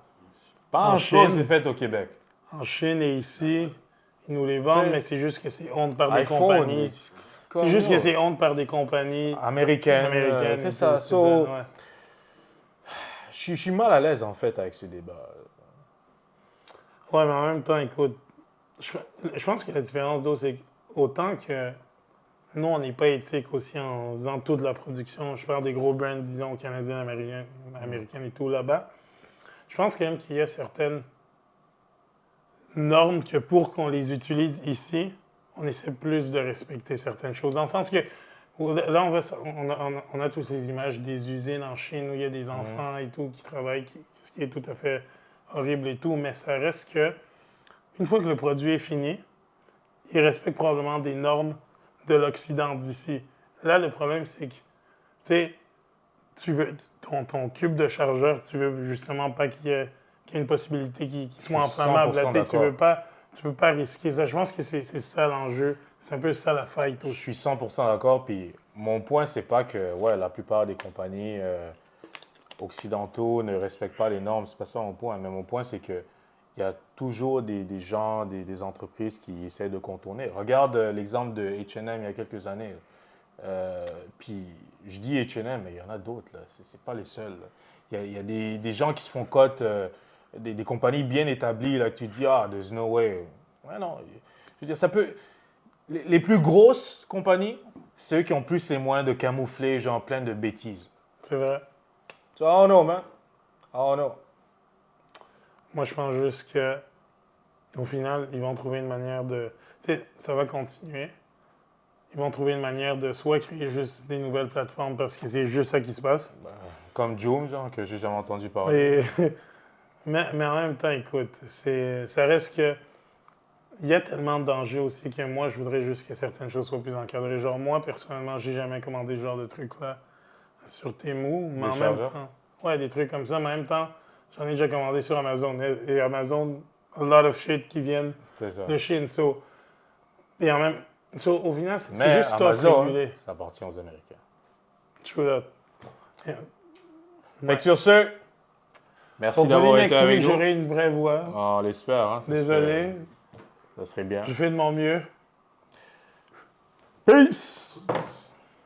pas que c'est fait au Québec. En Chine et ici, ils nous les vendent, mais c'est juste que c'est honte par des compagnies. C'est juste que c'est honte par des compagnies américaines. C'est ça. Je suis mal à l'aise en fait avec ce débat. Ouais, mais en même temps, écoute, je pense que la différence d'eau, c'est autant que nous, on n'est pas éthique aussi en faisant toute la production. Je parle des gros brands, disons, canadiens, américains et tout là-bas. Je pense quand même qu'il y a certaines normes que pour qu'on les utilise ici, on essaie plus de respecter certaines choses. Dans le sens que, là, on a toutes ces images des usines en Chine où il y a des enfants et tout qui travaillent, ce qui est tout à fait horrible et tout, mais ça reste que, une fois que le produit est fini, il respecte probablement des normes de l'Occident d'ici. Là, le problème, c'est que, tu sais, tu veux ton cube de chargeur, tu veux justement pas qu'il y ait une possibilité qu'il soit enflammable. Là, tu veux pas risquer ça. Je pense que c'est ça l'enjeu. C'est un peu ça la faille. Je suis 100% d'accord. Puis mon point, c'est pas que la plupart des compagnies occidentaux ne respectent pas les normes. C'est pas ça mon point. Mais mon point, c'est que il y a toujours des gens, des entreprises qui essaient de contourner. Regarde l'exemple de H&M il y a quelques années. Puis je dis H&M, mais il y en a d'autres. C'est pas les seuls. Il y a des gens qui se font cote, des compagnies bien établies, là, que tu te dis, there's no way. Ouais, non. Je veux dire, ça peut... Les plus grosses compagnies, c'est eux qui ont plus les moyens de camoufler, genre, plein de bêtises. C'est vrai. So, I don't know, man. Oh non. Moi, je pense juste que au final, ils vont trouver une manière de... Tu sais, ça va continuer. Ils vont trouver une manière de soit créer juste des nouvelles plateformes parce que c'est juste ça qui se passe. Comme Joom, genre, que j'ai jamais entendu parler. Mais en même temps, écoute, ça reste que... Il y a tellement de dangers aussi que moi, je voudrais juste que certaines choses soient plus encadrées. Genre, moi, personnellement, j'ai jamais commandé ce genre de trucs-là sur Temu. Mais en même temps... Ouais, des trucs comme ça. Mais en même temps, j'en ai déjà commandé sur Amazon. Et Amazon, a lot of shit qui viennent de Chine. Et en même... au final, c'est juste Amazon, régulé. Ça appartient aux Américains. True that. Fait que sur ce, merci d'avoir été avec nous. J'aurai une vraie voix. On l'espère. Hein, désolé. Ça serait bien. Je fais de mon mieux. Peace!